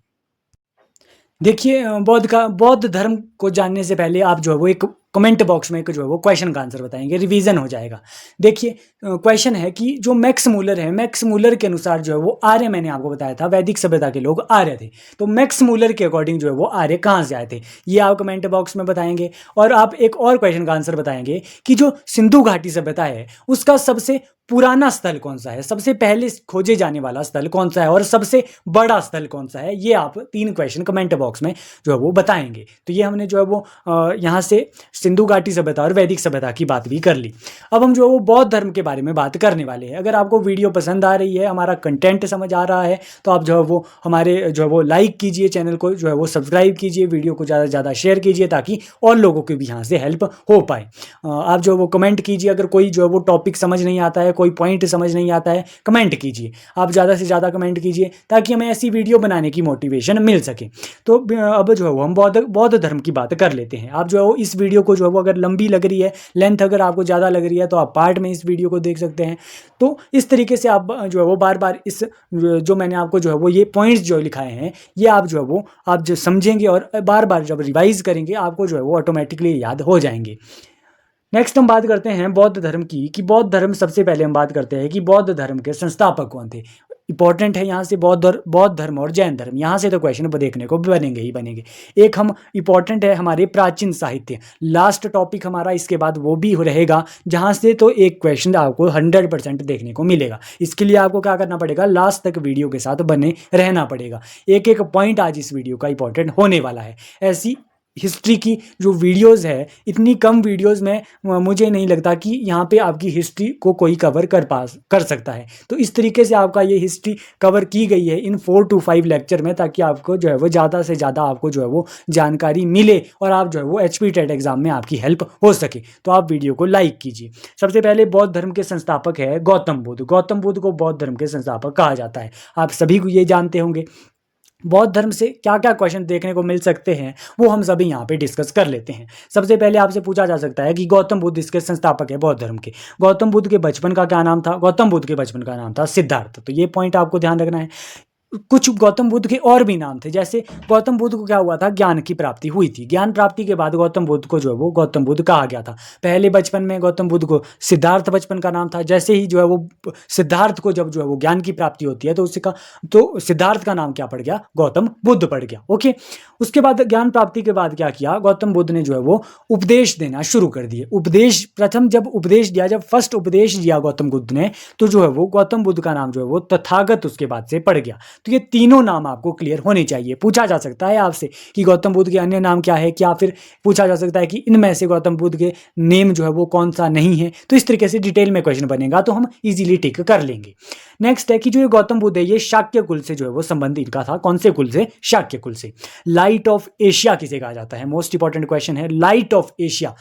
देखिए, बौद्ध धर्म को जानने से पहले आप जो है वो एक कमेंट बॉक्स में एक जो है वो क्वेश्चन का आंसर बताएंगे, रिवीजन हो जाएगा। देखिए, क्वेश्चन है कि जो मैक्स मूलर है, मैक्स मूलर के अनुसार जो है वो आर्य, मैंने आपको बताया था वैदिक सभ्यता के लोग आर्य थे। तो मैक्स मूलर के अकॉर्डिंग जो है वो आर्य कहाँ से आए थे, ये आप कमेंट बॉक्स में बताएंगे। और आप एक और क्वेश्चन का आंसर बताएंगे कि जो सिंधु घाटी सभ्यता है उसका सबसे पुराना स्थल कौन सा है, सबसे पहले खोजे जाने वाला स्थल कौन सा है और सबसे बड़ा स्थल कौन सा है, ये आप 3 क्वेश्चन कमेंट बॉक्स में जो है वो बताएंगे। तो ये हमने जो है वो यहाँ से सिंधु घाटी सभ्यता और वैदिक सभ्यता की बात भी कर ली। अब हम जो है वो बौद्ध धर्म के बारे में बात करने वाले हैं। अगर आपको वीडियो पसंद आ रही है, हमारा कंटेंट समझ आ रहा है, तो आप जो है वो हमारे जो है वो लाइक कीजिए, चैनल को जो है वो सब्सक्राइब कीजिए, वीडियो को ज़्यादा से ज़्यादा शेयर कीजिए ताकि और लोगों को भी यहाँ से हेल्प हो पाए। आप जो है वो कमेंट कीजिए, अगर कोई जो है वो टॉपिक समझ नहीं आता है, कोई पॉइंट समझ नहीं आता है, कमेंट कीजिए। आप ज़्यादा से ज़्यादा कमेंट कीजिए ताकि हमें ऐसी वीडियो बनाने की मोटिवेशन मिल सके। तो अब जो है वो हम बौद्ध धर्म की बात कर लेते हैं। आप जो है वो इस वीडियो को जो है वो अगर लंबी लग रही है, लेंथ अगर आपको ज़्यादा लग रही है, तो आप पार्ट में इस वीडियो को देख सकते हैं। तो इस तरीके से आप जो है वो बार बार इस जो मैंने आपको जो है वो ये पॉइंट्स जो लिखाए हैं, ये आप जो है वो आप जो समझेंगे और बार बार जब रिवाइज करेंगे आपको जो है वो ऑटोमेटिकली याद हो जाएंगे। नेक्स्ट हम बात करते हैं बौद्ध धर्म की, कि बौद्ध धर्म, सबसे पहले हम बात करते हैं कि बौद्ध धर्म के संस्थापक कौन थे। इंपॉर्टेंट है यहाँ से बौद्ध धर्म और जैन धर्म, यहाँ से तो क्वेश्चन देखने को बनेंगे ही बनेंगे। एक हम इंपॉर्टेंट है हमारे प्राचीन साहित्य, लास्ट टॉपिक हमारा इसके बाद वो भी रहेगा, जहाँ से तो एक क्वेश्चन आपको 100% देखने को मिलेगा। इसके लिए आपको क्या करना पड़ेगा, लास्ट तक वीडियो के साथ बने रहना पड़ेगा। एक एक पॉइंट आज इस वीडियो का इंपॉर्टेंट होने वाला है। ऐसी हिस्ट्री की जो वीडियोस है, इतनी कम वीडियोस में मुझे नहीं लगता कि यहाँ पे आपकी हिस्ट्री को कोई कवर कर सकता है। तो इस तरीके से आपका ये हिस्ट्री कवर की गई है इन 4 to 5 लेक्चर में, ताकि आपको जो है वो ज़्यादा से ज़्यादा आपको जो है वो जानकारी मिले और आप जो है वो HP टेट एग्जाम में आपकी हेल्प हो सके। तो आप वीडियो को लाइक कीजिए। सबसे पहले बौद्ध धर्म के संस्थापक है गौतम बुद्ध। गौतम बुद्ध को बौद्ध धर्म के संस्थापक कहा जाता है, आप सभी को ये जानते होंगे। बौद्ध धर्म से क्या क्या क्वेश्चन देखने को मिल सकते हैं वो हम सभी यहाँ पे डिस्कस कर लेते हैं। सबसे पहले आपसे पूछा जा सकता है कि गौतम बुद्ध इसके संस्थापक है बौद्ध धर्म के। गौतम बुद्ध के बचपन का क्या नाम था? गौतम बुद्ध के बचपन का नाम था सिद्धार्थ। तो ये पॉइंट आपको ध्यान रखना है। कुछ गौतम बुद्ध के और भी नाम थे, जैसे गौतम बुद्ध को क्या हुआ था, ज्ञान की प्राप्ति हुई थी। ज्ञान प्राप्ति के बाद गौतम बुद्ध को जो है वो गौतम बुद्ध कहा गया था। पहले बचपन में गौतम बुद्ध को सिद्धार्थ बचपन का नाम था। जैसे ही जो है वो सिद्धार्थ को जब जो है वो ज्ञान की प्राप्ति होती है, तो उसका तो सिद्धार्थ का नाम क्या पड़ गया, गौतम बुद्ध पड़ गया। ओके, उसके बाद ज्ञान प्राप्ति के बाद क्या किया, गौतम बुद्ध ने जो है वो उपदेश देना शुरू कर दिए। उपदेश प्रथम जब उपदेश दिया, जब फर्स्ट उपदेश दिया गौतम बुद्ध ने, तो जो है वो गौतम बुद्ध का नाम जो है वो तथागत उसके बाद से पड़ गया। तो ये तीनों नाम आपको क्लियर होने चाहिए। पूछा जा सकता है आपसे कि गौतम बुद्ध के अन्य नाम क्या है, क्या फिर पूछा जा सकता है कि इनमें से गौतम बुद्ध के नेम जो है वो कौन सा नहीं है। तो इस तरीके से डिटेल में क्वेश्चन बनेगा तो हम इजीली टिक कर लेंगे। नेक्स्ट है कि जो ये गौतम बुद्ध है, ये शाक्य कुल से जो है वो संबंधित का था। कौन से कुल से? शाक्य कुल से। लाइट ऑफ एशिया किसे कहा जाता है? मोस्ट इंपॉर्टेंट क्वेश्चन है, लाइट ऑफ एशिया।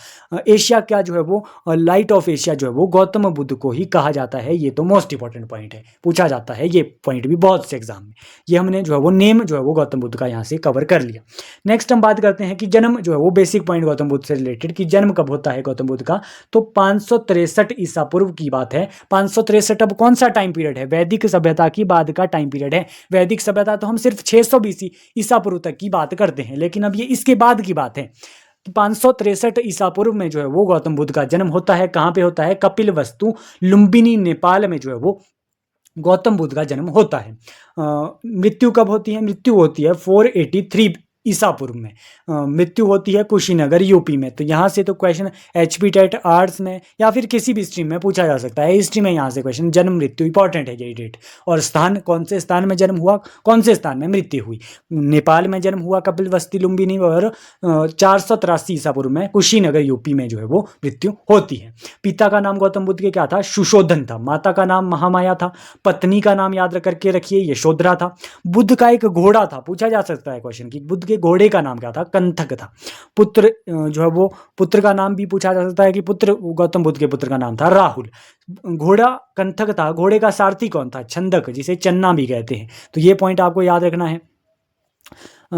एशिया क्या जो है वो, लाइट ऑफ एशिया जो है वो गौतम बुद्ध को ही कहा जाता है। ये तो मोस्ट इंपॉर्टेंट पॉइंट है, पूछा जाता है ये पॉइंट भी बहुत से एग्जाम में। ये हमने जो है वो नेम जो है वो गौतम बुद्ध का यहाँ से कवर कर लिया। नेक्स्ट हम बात करते हैं कि जन्म जो है वो बेसिक पॉइंट गौतम बुद्ध से रिलेटेड, कि जन्म कब होता है गौतम बुद्ध का, तो 563 ईसा पूर्व की बात है। 563 अब कौन सा टाइम पीरियड है? वैदिक सभ्यता की बाद का टाइम पीरियड है। वैदिक सभ्यता तो हम सिर्फ 620 ईसा पूर्व तक की बात करते हैं, लेकिन अब ये इसके बाद की बात है। 563 ईसा पूर्व में जो है वो गौतम बुद्ध का जन्म होता है। कहाँ पे होता है? कपिलवस्तु लुम्बिनी नेपाल में जो है वो गौतम बुद्ध का जन्म होता है। मृत्यु कब होती है? मृत्यु होती है 483 ईसा पूर्व में। मृत्यु होती है कुशीनगर यूपी में। तो यहाँ से तो क्वेश्चन HP टेट आर्ट्स में या फिर किसी भी स्ट्रीम में पूछा जा सकता है। हिस्ट्री में यहाँ से क्वेश्चन जन्म मृत्यु इंपॉर्टेंट है यही डेट, और स्थान कौन से स्थान में जन्म हुआ, कौन से स्थान में मृत्यु हुई। नेपाल में जन्म हुआ कपिलवस्तु लुम्बिनी, और 483 ईसा पूर्व में कुशीनगर यूपी में जो है वो मृत्यु होती है। पिता का नाम गौतम बुद्ध के क्या था? सुशोधन था। माता का नाम महामाया था। पत्नी का नाम याद करके रखिए, यशोधरा था। बुद्ध का एक घोड़ा था, पूछा जा सकता है क्वेश्चन कि बुद्ध के घोड़े का नाम क्या था? कंथक था। पुत्र जो है वो पुत्र का नाम भी पूछा जा सकता है कि पुत्र गौतम बुद्ध के पुत्र का नाम था राहुल। घोड़ा कंथक था। घोड़े का सारथी कौन था? छंदक, जिसे चन्ना भी कहते हैं। तो ये पॉइंट आपको याद रखना है।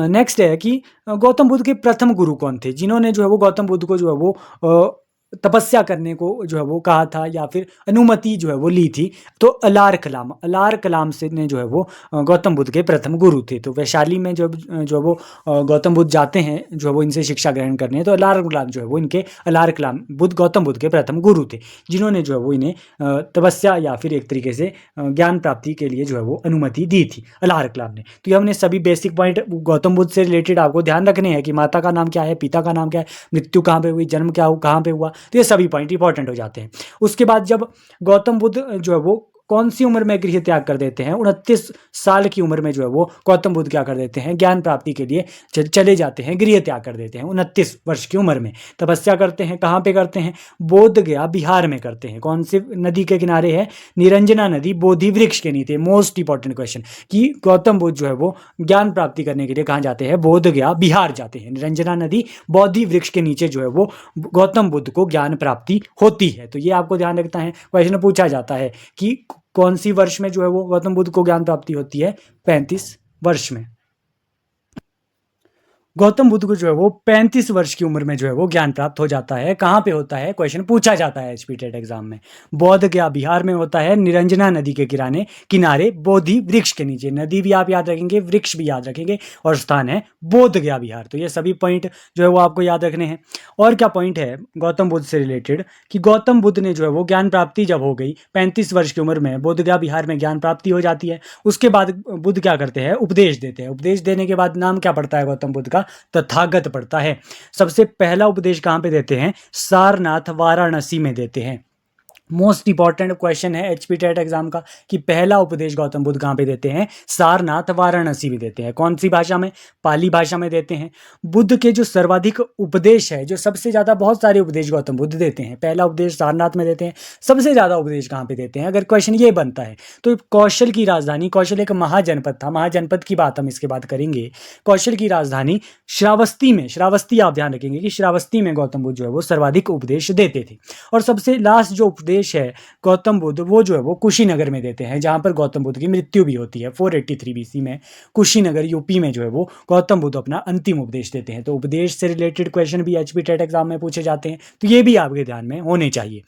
नेक्स्ट है कि गौतम बुद्ध के प्रथम गुरु कौन थे, जिन्होंने जो है वो गौतम बुद्ध को जो है वो तपस्या करने को जो है वो कहा था या फिर अनुमति जो है वो ली थी? तो अलार कलाम से ने जो है वो गौतम बुद्ध के प्रथम गुरु थे। तो वैशाली में जो वो गौतम बुद्ध जाते हैं जो है वो इनसे शिक्षा ग्रहण करने, तो अलार कलाम जो है वो इनके गौतम बुद्ध के प्रथम गुरु थे, जिन्होंने जो है वो इन्हें तपस्या या फिर एक तरीके से ज्ञान प्राप्ति के लिए जो है वो अनुमति दी थी अलार कलाम ने। तो ये हमने सभी बेसिक पॉइंट गौतम बुद्ध से रिलेटेड आपको ध्यान रखने हैं कि माता का नाम क्या है, पिता का नाम क्या है, मृत्यु कहाँ पे हुई, जन्म क्या कहाँ पे हुआ, तो ये सभी पॉइंट इंपॉर्टेंट हो जाते हैं। उसके बाद जब गौतम बुद्ध जो है वो कौन सी उम्र में गृह त्याग कर देते हैं, 29 साल की उम्र में जो है वो गौतम बुद्ध क्या कर देते हैं, ज्ञान प्राप्ति के लिए चले जाते हैं, गृह त्याग कर देते हैं 29 वर्ष की उम्र में। तपस्या करते हैं, कहाँ पे करते हैं, बोध गया बिहार में करते हैं। कौन सी नदी के किनारे है, निरंजना नदी बोधि वृक्ष के नीचे। मोस्ट इंपॉर्टेंट क्वेश्चन कि गौतम बुद्ध जो है वो ज्ञान प्राप्ति करने के लिए कहाँ जाते हैं, बोध गया बिहार जाते हैं। निरंजना नदी बोधि वृक्ष के नीचे जो है वो गौतम बुद्ध को ज्ञान प्राप्ति होती है। तो ये आपको ध्यान रखना है, क्वेश्चन पूछा जाता है कि कौन सी वर्ष में जो है वो गौतम बुद्ध को ज्ञान प्राप्ति होती है, 35 वर्ष में। गौतम बुद्ध को जो है वो 35 वर्ष की उम्र में जो है वो ज्ञान प्राप्त हो जाता है। कहाँ पे होता है, क्वेश्चन पूछा जाता है एचपी टेट एग्जाम में। बोध गया बिहार में होता है, निरंजना नदी के किनारे बोधि वृक्ष के नीचे। नदी भी आप याद रखेंगे, वृक्ष भी याद रखेंगे, और स्थान है बोध गया बिहार। तो ये सभी पॉइंट जो है वो आपको याद रखने हैं। और क्या पॉइंट है गौतम बुद्ध से रिलेटेड कि गौतम बुद्ध ने जो है वो ज्ञान प्राप्ति जब हो गई 35 वर्ष की उम्र में, बोध गया बिहार में ज्ञान प्राप्ति हो जाती है। उसके बाद बुद्ध क्या करते हैं, उपदेश देते हैं। उपदेश देने के बाद नाम क्या पड़ता है गौतम बुद्ध का, तथागत पड़ता है। सबसे पहला उपदेश कहां पे देते हैं, सारनाथ वाराणसी में देते हैं। मोस्ट इंपॉर्टेंट क्वेश्चन है एचपी टेट एग्जाम का कि पहला उपदेश गौतम बुद्ध कहाँ पे देते हैं, सारनाथ वाराणसी में देते हैं। कौन सी भाषा में, पाली भाषा में देते हैं। बुद्ध के जो सर्वाधिक उपदेश है, जो सबसे ज़्यादा, बहुत सारे उपदेश गौतम बुद्ध देते हैं, पहला उपदेश सारनाथ में देते हैं। सबसे ज़्यादा उपदेश कहाँ पे देते हैं, अगर क्वेश्चन ये बनता है तो कौशल की राजधानी, कौशल एक महाजनपद था, महाजनपद की बात हम इसके बाद करेंगे। कौशल की राजधानी श्रावस्ती में, श्रावस्ती आप ध्यान रखेंगे कि श्रावस्ती में गौतम बुद्ध जो है वो सर्वाधिक उपदेश देते थे। और सबसे लास्ट जो उपदेश है गौतम बुद्ध, वो जो है वो कुशीनगर में देते हैं, जहां पर गौतम बुद्ध की मृत्यु भी होती है 483 बीसी में। कुशीनगर यूपी में जो है वो गौतम बुद्ध अपना अंतिम उपदेश देते हैं। तो उपदेश से रिलेटेड क्वेश्चन भी एचपी टेट एग्जाम में पूछे जाते हैं, तो ये भी आपके ध्यान में होने चाहिए।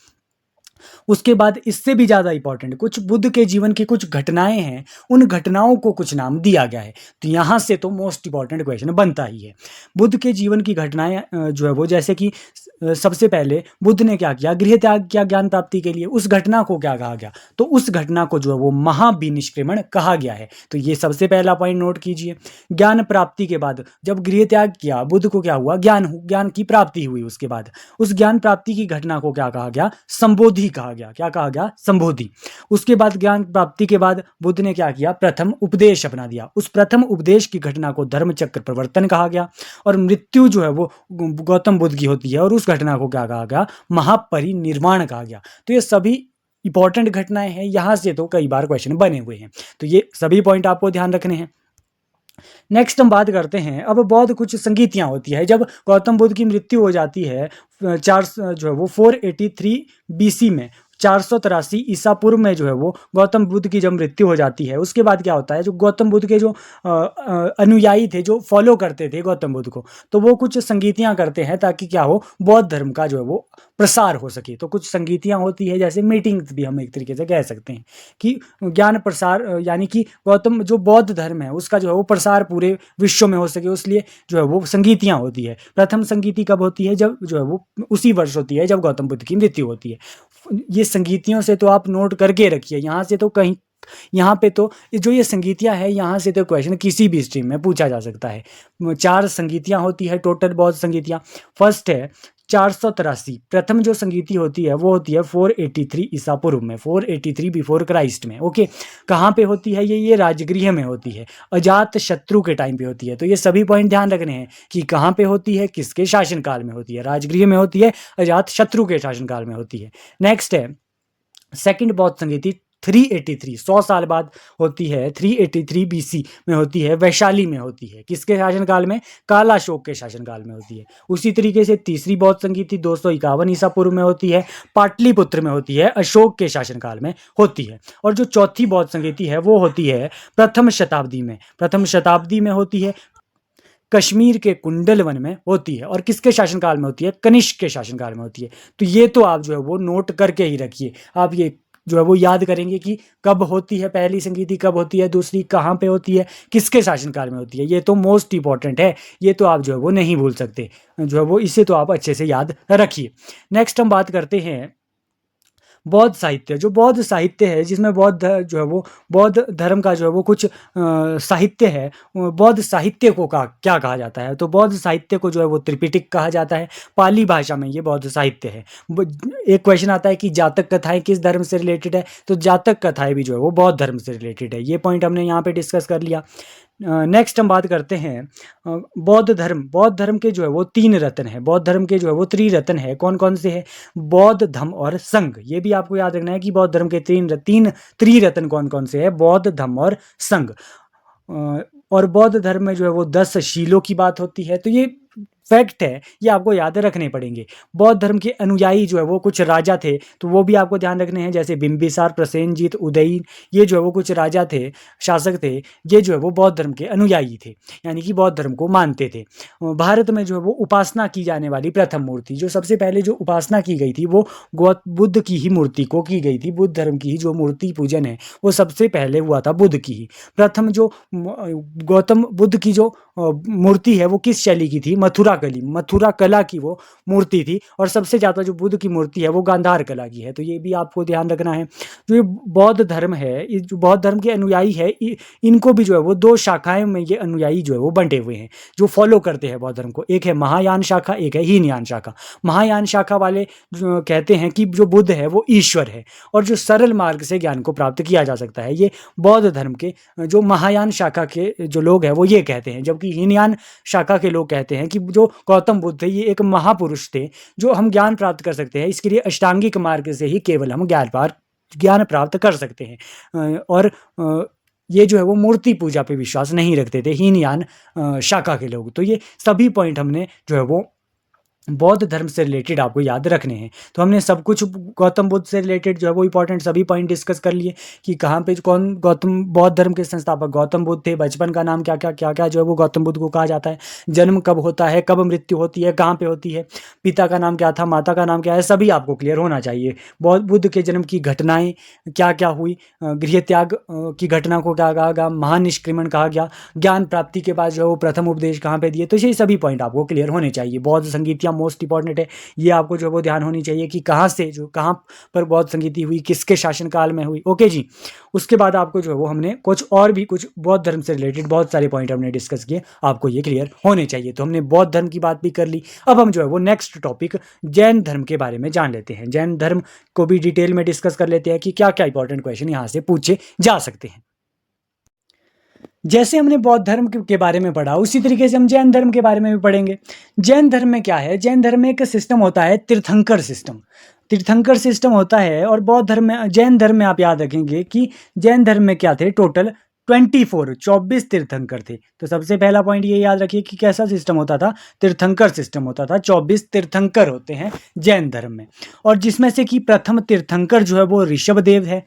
उसके बाद इससे भी ज़्यादा इंपॉर्टेंट कुछ बुद्ध के जीवन की कुछ घटनाएं हैं, उन घटनाओं को कुछ नाम दिया गया है। तो यहाँ से तो मोस्ट इंपॉर्टेंट क्वेश्चन बनता ही है। बुद्ध के जीवन की घटनाएं जो है वो, जैसे कि सबसे पहले बुद्ध ने क्या किया, गृह त्याग किया ज्ञान प्राप्ति के लिए। उस घटना को क्या कहा गया, तो उस घटना को जो है वो महाविनिष्क्रमण कहा गया है। तो ये सबसे पहला पॉइंट नोट कीजिए। ज्ञान प्राप्ति के बाद जब गृह त्याग किया बुद्ध को क्या हुआ, ज्ञान की प्राप्ति हुई। उसके बाद उस ज्ञान प्राप्ति की घटना को क्या कहा गया, संबोधि कहा गया। क्या कहा गया, संबोधि। उसके बाद ज्ञान प्राप्ति के बाद बुद्ध ने क्या किया, प्रथम उपदेश अपना दिया। उस प्रथम उपदेश की घटना को धर्मचक्र प्रवर्तन कहा गया। और मृत्यु जो है वो गौतम बुद्ध की होती है, और उस घटना को क्या कहा गया, महापरिनिर्वाण कहा गया। तो ये सभी इंपॉर्टेंट घटनाएं हैं, यहां से तो कई बार क्वेश्चन बने हुए हैं। तो ये सभी पॉइंट आपको ध्यान रखने हैं। नेक्स्ट हम बात करते हैं, अब बहुत कुछ संगीतियां होती है। जब गौतम बुद्ध की मृत्यु हो जाती है जो है वो 483 बीसी में, 483 ईसा पूर्व में जो है वो गौतम बुद्ध की जब मृत्यु हो जाती है, उसके बाद क्या होता है, जो गौतम बुद्ध के जो अनुयायी थे, जो फॉलो करते थे गौतम बुद्ध को, तो वो कुछ संगीतियां करते हैं ताकि क्या हो, बौद्ध धर्म का जो है वो प्रसार हो सके। तो कुछ संगीतियां होती है, जैसे मीटिंग्स भी हम एक तरीके से कह सकते हैं कि ज्ञान प्रसार, यानी कि गौतम जो बौद्ध धर्म है उसका जो है वो प्रसार पूरे विश्व में हो सके, उसलिए जो है वो संगीतियां होती है। प्रथम संगीति कब होती है, जब जो है वो उसी वर्ष होती है जब गौतम बुद्ध की मृत्यु होती है। ये संगीतियों से तो आप नोट करके रखिए, यहाँ से तो कहीं, यहाँ पे तो जो ये संगीतियाँ है, यहाँ से तो क्वेश्चन किसी भी स्ट्रीम में पूछा जा सकता है। 4 संगीतियाँ होती है टोटल, बौद्ध संगीतियाँ। फर्स्ट है 483, प्रथम जो संगीति होती है वो होती है 483 ईसा पूर्व में, 483 बिफोर क्राइस्ट में। ओके, कहाँ पे होती है ये राजगृह में होती है, अजात शत्रु के टाइम पे होती है। तो ये सभी पॉइंट ध्यान रखने हैं कि कहाँ पे होती है, किसके शासनकाल में होती है, राजगृह में होती है, अजात शत्रु के शासनकाल में होती है। नेक्स्ट है सेकंड बौद्ध संगीति 383, 100 साल बाद होती है, 383 बीसी में होती है, वैशाली में होती है। किसके शासनकाल में, कालाशोक के शासनकाल में होती है। उसी तरीके से तीसरी बौद्ध संगीति 251 ईसा पूर्व में होती है, पाटलिपुत्र में होती है, अशोक के शासनकाल में होती है। और जो चौथी बौद्ध संगीति है वो होती है प्रथम शताब्दी में, प्रथम शताब्दी में होती है, कश्मीर के कुंडल वन में होती है। और किसके शासनकाल में होती है, कनिष्क के शासनकाल में होती है। तो ये तो आप जो है वो नोट करके ही रखिए, आप ये जो है वो याद करेंगे कि कब होती है पहली संगीति, कब होती है दूसरी, कहाँ पे होती है, किसके शासनकाल में होती है। ये तो मोस्ट इंपॉर्टेंट है, ये तो आप जो है वो नहीं भूल सकते, जो है वो इसे तो आप अच्छे से याद रखिए। नेक्स्ट हम बात करते हैं बौद्ध साहित्य, जो बौद्ध साहित्य है जिसमें जो है वो बौद्ध धर्म का जो है वो कुछ साहित्य है, बौद्ध साहित्य को क्या कहा जाता है? तो बौद्ध साहित्य को जो है वो त्रिपिटक कहा जाता है। पाली भाषा में ये बौद्ध साहित्य है। एक क्वेश्चन आता है कि जातक कथाएं किस धर्म से रिलेटेड है? तो जातक कथाएं भी जो है वो बौद्ध धर्म से रिलेटेड है। ये पॉइंट हमने यहाँ पे डिस्कस कर लिया। नेक्स्ट हम बात करते हैं बौद्ध धर्म के जो है वो 3 रत्न है। बौद्ध धर्म के जो है वो त्रिरत्न है। कौन कौन से हैं? बौद्ध, धम्म और संघ। ये भी आपको याद रखना है कि बौद्ध धर्म के तीन त्रिरत्न कौन कौन से हैं? बौद्ध, धम्म और संघ। और बौद्ध धर्म में जो है वो 10 शीलों की बात होती है। तो ये फैक्ट है, ये आपको याद रखने पड़ेंगे। बौद्ध धर्म के अनुयायी जो है वो कुछ राजा थे, तो वो भी आपको ध्यान रखने हैं, जैसे बिंबिसार, प्रसेनजीत, उदयन, ये जो है वो कुछ राजा थे, शासक थे। ये जो है वो बौद्ध धर्म के अनुयायी थे, यानी कि बौद्ध धर्म को मानते थे। भारत में जो है वो उपासना की जाने वाली प्रथम मूर्ति, जो सबसे पहले जो उपासना की गई थी वो बुद्ध की ही मूर्ति को की गई थी। बुद्ध धर्म की ही जो मूर्ति पूजन है वो सबसे पहले हुआ था बुद्ध की ही। प्रथम जो गौतम बुद्ध की जो मूर्ति है वो किस शैली की थी? मथुरा कला की वो मूर्ति थी। और सबसे ज़्यादा जो बुद्ध की मूर्ति है वो गांधार कला की है। तो ये भी आपको ध्यान रखना है। जो ये बौद्ध धर्म है, ये जो बौद्ध धर्म के अनुयायी है, इनको भी जो है वो 2 शाखाएं में ये अनुयायी जो है वो बंटे हुए हैं, जो फॉलो करते हैं बौद्ध धर्म को। एक है महायान शाखा, एक है हीनयान शाखा। महायान शाखा वाले कहते हैं कि जो बुद्ध है वो ईश्वर है और जो सरल मार्ग से ज्ञान को प्राप्त किया जा सकता है। ये बौद्ध धर्म के जो महायान शाखा के जो लोग हैं वो ये कहते हैं। जबकि हीनयान शाखा के लोग कहते हैं कि जो गौतम बुद्ध थे ये एक महापुरुष थे, जो हम ज्ञान प्राप्त कर सकते हैं, इसके लिए अष्टांगिक मार्ग से ही केवल हम ज्ञान प्राप्त कर सकते हैं। और ये जो है वो मूर्ति पूजा पे विश्वास नहीं रखते थे हीनयान शाखा के लोग। तो ये सभी पॉइंट हमने जो है वो बौद्ध धर्म से रिलेटेड आपको याद रखने हैं। तो हमने सब कुछ गौतम बुद्ध से रिलेटेड जो है वो इंपॉर्टेंट सभी पॉइंट डिस्कस कर लिए कि कहाँ पे कौन बौद्ध धर्म के संस्थापक गौतम बुद्ध थे, बचपन का नाम क्या क्या जो है वो गौतम बुद्ध को कहा जाता है, जन्म कब होता है, कब मृत्यु होती है, कहाँ पे होती है, पिता का नाम क्या था, माता का नाम क्या है, सभी आपको क्लियर होना चाहिए। बुद्ध के जन्म की घटनाएं क्या क्या हुई, गृह त्याग की घटना को क्या कहा गया, महानिष्क्रमण कहा गया, ज्ञान प्राप्ति के बाद जो है वो प्रथम उपदेश कहाँ पे दिए। तो ये सभी पॉइंट आपको क्लियर होने चाहिए। बौद्ध संगीतियाँ मोस्ट इंपॉर्टेंट है, ये आपको जो है वो ध्यान होनी चाहिए कि कहाँ पर बौद्ध संगीति हुई, किसके शासनकाल में हुई। ओके जी। उसके बाद आपको जो है वो हमने कुछ बौद्ध धर्म से रिलेटेड बहुत सारे पॉइंट हमने डिस्कस किए, आपको ये क्लियर होने चाहिए। तो हमने बौद्ध धर्म की बात भी कर ली। अब हम जो है वो नेक्स्ट टॉपिक जैन धर्म के बारे में जान लेते हैं। जैन धर्म को भी डिटेल में डिस्कस कर लेते हैं कि क्या क्या इंपॉर्टेंट क्वेश्चन यहाँ से पूछे जा सकते हैं। जैसे हमने बौद्ध धर्म के बारे में पढ़ा, उसी तरीके से हम जैन धर्म के बारे में भी पढ़ेंगे। जैन धर्म में क्या है? जैन धर्म में एक सिस्टम होता है तीर्थंकर सिस्टम होता है। और बौद्ध धर्म में, जैन धर्म में आप याद रखेंगे कि जैन धर्म में क्या थे? टोटल 24 तीर्थंकर थे। तो सबसे पहला पॉइंट ये याद रखिए कि कैसा सिस्टम होता था? तीर्थंकर सिस्टम होता था। 24 तीर्थंकर होते हैं जैन धर्म में। और जिसमें से कि प्रथम तीर्थंकर जो है वो ऋषभदेव है।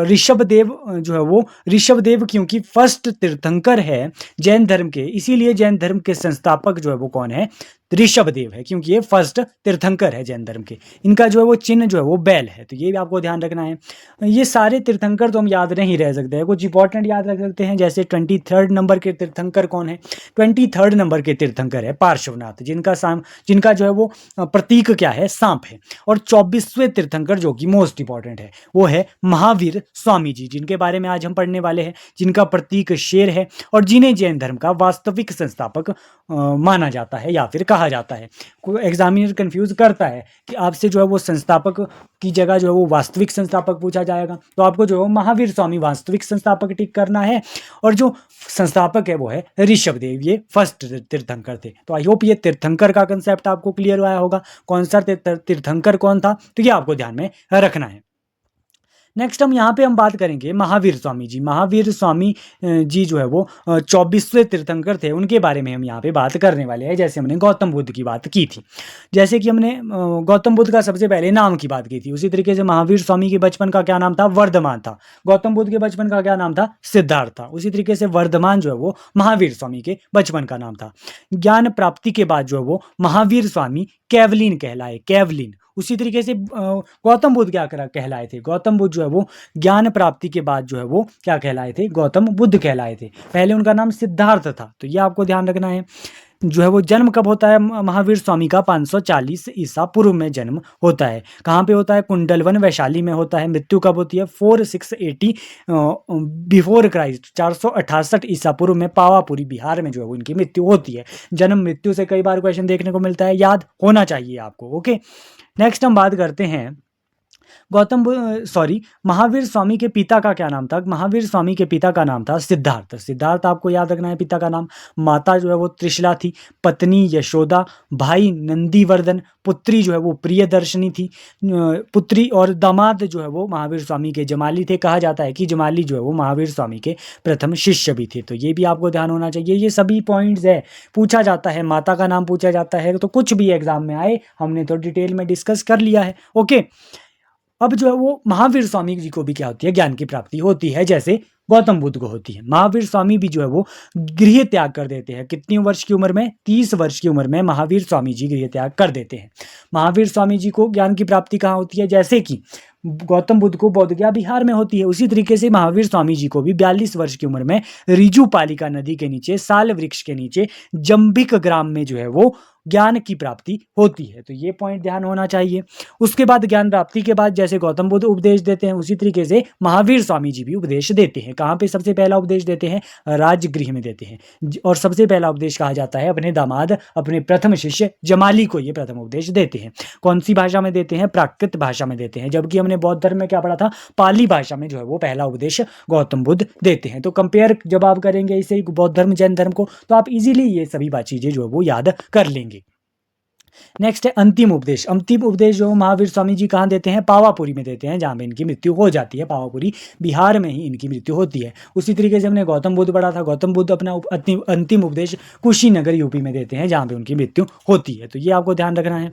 ऋषभदेव जो है वो ऋषभदेव क्योंकि फर्स्ट तीर्थंकर है जैन धर्म के, इसीलिए जैन धर्म के संस्थापक जो है वो कौन है? ऋषभदेव है, क्योंकि ये फर्स्ट तीर्थंकर है जैन धर्म के। इनका जो है वो चिन्ह जो है वो बैल है। तो ये भी आपको ध्यान रखना है। ये सारे तीर्थंकर तो हम याद नहीं रह सकते हैं, कुछ इंपॉर्टेंट याद रख सकते हैं। जैसे 23rd नंबर के तीर्थंकर कौन है? 23rd नंबर के तीर्थंकर है पार्श्वनाथ, जिनका जो है वो प्रतीक क्या है? सांप है। और 24वें तीर्थंकर जो कि मोस्ट इंपॉर्टेंट है वो है महावीर स्वामी जी, जिनके बारे में आज हम पढ़ने वाले हैं, जिनका प्रतीक शेर है और जिन्हें जैन धर्म का वास्तविक संस्थापक माना जाता है या फिर कहा जाता है। कोई एग्जामिनर कंफ्यूज करता है कि आपसे जो है वो संस्थापक की जगह जो है वो वास्तविक संस्थापक पूछा जाएगा, तो आपको जो है महावीर स्वामी वास्तविक संस्थापक टिक करना है। और जो संस्थापक है वो है ऋषभदेव, ये फर्स्ट तीर्थंकर थे। तो आई होप ये तीर्थंकर का कंसेप्ट आपको क्लियर हुआ होगा। कौन सा तीर्थंकर कौन था, तो ये आपको ध्यान में रखना है। नेक्स्ट हम यहाँ पे बात करेंगे महावीर स्वामी जी। महावीर स्वामी जी जो है वो 24वें तीर्थंकर थे, उनके बारे में हम यहाँ पे बात करने वाले हैं। जैसे हमने गौतम बुद्ध की बात की थी, जैसे कि हमने गौतम बुद्ध का सबसे पहले नाम की बात की थी, उसी तरीके से महावीर स्वामी के बचपन का क्या नाम था? वर्धमान था। गौतम बुद्ध के बचपन का क्या नाम था? सिद्धार्थ था। उसी तरीके से वर्धमान जो है वो महावीर स्वामी के बचपन का नाम था। ज्ञान प्राप्ति के बाद जो है वो महावीर स्वामी कैवलिन कहलाए, कैवलिन। उसी तरीके से गौतम बुद्ध क्या कहलाए थे? गौतम बुद्ध जो है वो ज्ञान प्राप्ति के बाद जो है वो क्या कहलाए थे? गौतम बुद्ध कहलाए थे। पहले उनका नाम सिद्धार्थ था, तो ये आपको ध्यान रखना है। जो है वो जन्म कब होता है महावीर स्वामी का? 540 ईसा पूर्व में जन्म होता है। कहाँ पे होता है? कुंडलवन वैशाली में होता है। मृत्यु कब होती है? 4680 बिफोर क्राइस्ट, 468 ईसा पूर्व में पावापुरी बिहार में जो है वो इनकी मृत्यु होती है। जन्म मृत्यु से कई बार क्वेश्चन देखने को मिलता है, याद होना चाहिए आपको। ओके, नेक्स्ट हम बात करते हैं महावीर स्वामी के पिता का क्या नाम था? महावीर स्वामी के पिता का नाम था सिद्धार्थ। सिद्धार्थ आपको याद रखना है पिता का नाम। माता जो है वो त्रिशला थी, पत्नी यशोदा, भाई नंदीवर्धन, पुत्री जो है वो प्रियदर्शनी थी। पुत्री और दामाद जो है वो महावीर स्वामी के जमाली थे। कहा जाता है कि जमाली जो है वो महावीर स्वामी के प्रथम शिष्य भी थे। तो ये भी आपको ध्यान होना चाहिए। ये सभी पॉइंट्स है, पूछा जाता है, माता का नाम पूछा जाता है, तो कुछ भी एग्जाम में आए हमने तो डिटेल में डिस्कस कर लिया है। ओके, अब जो है वो महावीर स्वामी जी को भी क्या होती है? ज्ञान की प्राप्ति होती है, जैसे गौतम बुद्ध को होती है। महावीर स्वामी भी जो है वो गृह त्याग कर देते हैं। कितनी वर्ष की उम्र में? 30 वर्ष की उम्र में महावीर स्वामी जी गृह त्याग कर देते हैं। महावीर स्वामी जी को ज्ञान की प्राप्ति कहाँ होती है? जैसे कि गौतम बुद्ध को बोधगया बिहार में होती है, उसी तरीके से महावीर स्वामी जी को भी 42 वर्ष की उम्र में ऋजुपालिका नदी के नीचे, साल वृक्ष के नीचे, जंबिक ग्राम में जो है वो ज्ञान की प्राप्ति होती है। तो ये पॉइंट ध्यान होना चाहिए। उसके बाद ज्ञान प्राप्ति के बाद जैसे गौतम बुद्ध उपदेश देते हैं, उसी तरीके से महावीर स्वामी जी भी उपदेश देते हैं। कहाँ पे सबसे पहला उपदेश देते हैं? राजगृह में देते हैं। और सबसे पहला उपदेश कहा जाता है अपने दामाद, अपने प्रथम शिष्य जमाली को ये प्रथम उपदेश देते हैं। कौन सी भाषा में देते हैं? प्राकृत भाषा में देते हैं। जबकि हमने बौद्ध धर्म में क्या पढ़ा था? पाली भाषा में जो है वो पहला उपदेश गौतम बुद्ध देते हैं। तो कंपेयर जब आप करेंगे इसे बौद्ध धर्म जैन धर्म को, तो आप इजीली ये सभी चीजें जो है वो याद कर लेंगे। नेक्स्ट है अंतिम उपदेश। अंतिम उपदेश जो महावीर स्वामी जी कहाँ देते हैं? पावापुरी में देते हैं, जहाँ पे इनकी मृत्यु हो जाती है। पावापुरी बिहार में ही इनकी मृत्यु होती है। उसी तरीके से हमने गौतम बुद्ध पढ़ा था। गौतम बुद्ध अपना अंतिम उपदेश कुशीनगर यूपी में देते हैं, जहाँ पे उनकी मृत्यु होती है। तो ये आपको ध्यान रखना है।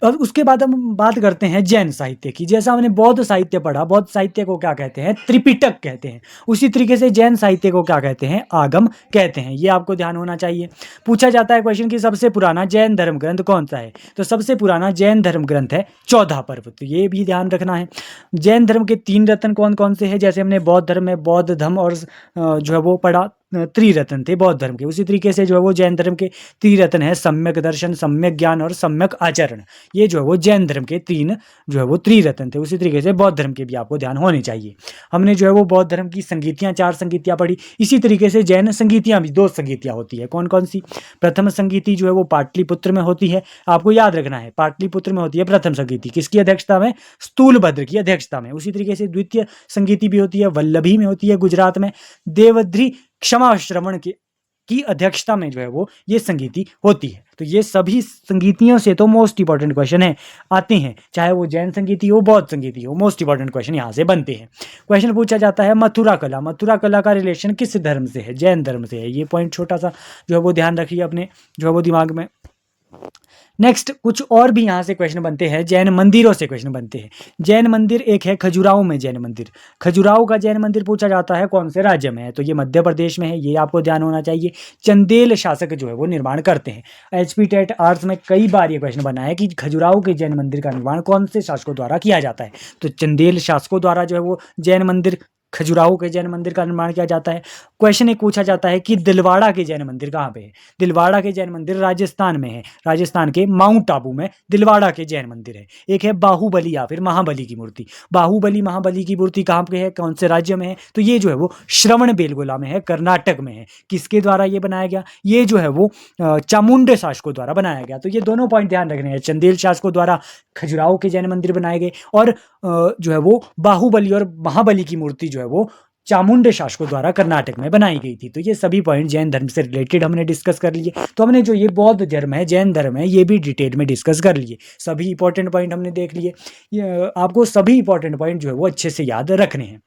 और उसके बाद हम बात करते हैं जैन साहित्य की। जैसा हमने बौद्ध साहित्य पढ़ा, बौद्ध साहित्य को क्या कहते हैं? त्रिपिटक कहते हैं। उसी तरीके से जैन साहित्य को क्या कहते हैं? आगम कहते हैं। ये आपको ध्यान होना चाहिए। पूछा जाता है क्वेश्चन कि सबसे पुराना जैन धर्म ग्रंथ कौन सा है? तो सबसे पुराना जैन धर्म ग्रंथ है 14 पर्व। तो ये भी ध्यान रखना है। जैन धर्म के 3 रत्न कौन कौन से हैं? जैसे हमने बौद्ध धर्म में बौद्ध धम्म और जो है वो पढ़ा, त्रिरत्न थे बौद्ध धर्म के। उसी तरीके से जो है वो जैन धर्म के त्रिरत्न है सम्यक दर्शन, सम्यक ज्ञान और सम्यक आचरण। ये जो है वो जैन धर्म के 3 जो है वो त्रिरत्न थे। उसी तरीके से बौद्ध धर्म के भी आपको ध्यान होने चाहिए। हमने जो है वो बौद्ध धर्म की संगीतियाँ 4 संगीतियाँ पढ़ी। इसी तरीके से जैन संगीतियाँ भी 2 संगीतियाँ होती है। कौन कौन सी? प्रथम संगीति जो है वो पाटलिपुत्र में होती है। आपको याद रखना है, पाटलिपुत्र में होती है प्रथम संगीति। किसकी अध्यक्षता में? स्थूलभद्र की अध्यक्षता में। उसी तरीके से द्वितीय संगीति भी होती है, वल्लभी में होती है गुजरात में। देवद्री क्षमा श्रवण की अध्यक्षता में जो है वो ये संगीति होती है। तो ये सभी संगीतियों से तो मोस्ट इंपॉर्टेंट क्वेश्चन है आते हैं, चाहे वो जैन संगीति हो, बौद्ध संगीति हो, मोस्ट इंपॉर्टेंट क्वेश्चन यहाँ से बनते हैं। क्वेश्चन पूछा जाता है मथुरा कला। मथुरा कला का रिलेशन किस धर्म से है? जैन धर्म से है। ये पॉइंट छोटा सा जो है वो ध्यान रखिए अपने जो है वो दिमाग में। नेक्स्ट कुछ और भी यहाँ से क्वेश्चन बनते हैं, जैन मंदिरों से क्वेश्चन बनते हैं। जैन मंदिर एक है खजुराहो में जैन मंदिर। खजुराहो का जैन मंदिर पूछा जाता है कौन से राज्य में है? तो ये मध्य प्रदेश में है। ये आपको ध्यान होना चाहिए। चंदेल शासक जो है वो निर्माण करते हैं। HP टेट आर्ट्स में कई बार ये क्वेश्चन बना है कि खजुराहो के जैन मंदिर का निर्माण कौन से शासकों द्वारा किया जाता है? तो चंदेल शासकों द्वारा जो है वो जैन मंदिर, खजुराहो के जैन मंदिर का निर्माण किया जाता है। क्वेश्चन एक पूछा जाता है कि दिलवाड़ा के जैन मंदिर कहाँ पे है? दिलवाड़ा के जैन मंदिर राजस्थान में है। राजस्थान के माउंट आबू में दिलवाड़ा के जैन मंदिर है। एक है बाहुबली या फिर महाबली की मूर्ति। बाहुबली महाबली की मूर्ति कहाँ पे है? कौन से राज्य में है? तो ये जो है वो श्रवण बेलगोला में है, कर्नाटक में है। किसके द्वारा ये बनाया गया? ये जो है वो चामुंड शासकों द्वारा बनाया गया। तो ये दोनों पॉइंट ध्यान रखने हैं। चंदेल शासकों द्वारा खजुराहो के जैन मंदिर बनाए गए और जो है वो बाहुबली और महाबली की मूर्ति जो है वो चामुंड शासकों द्वारा कर्नाटक में बनाई गई थी। तो ये सभी पॉइंट जैन धर्म से रिलेटेड हमने डिस्कस कर लिए। तो हमने जो ये बौद्ध धर्म है, जैन धर्म है, ये भी डिटेल में डिस्कस कर लिए। सभी इंपॉर्टेंट पॉइंट हमने देख लिए। आपको सभी इंपॉर्टेंट पॉइंट जो है वो अच्छे से याद रखने हैं।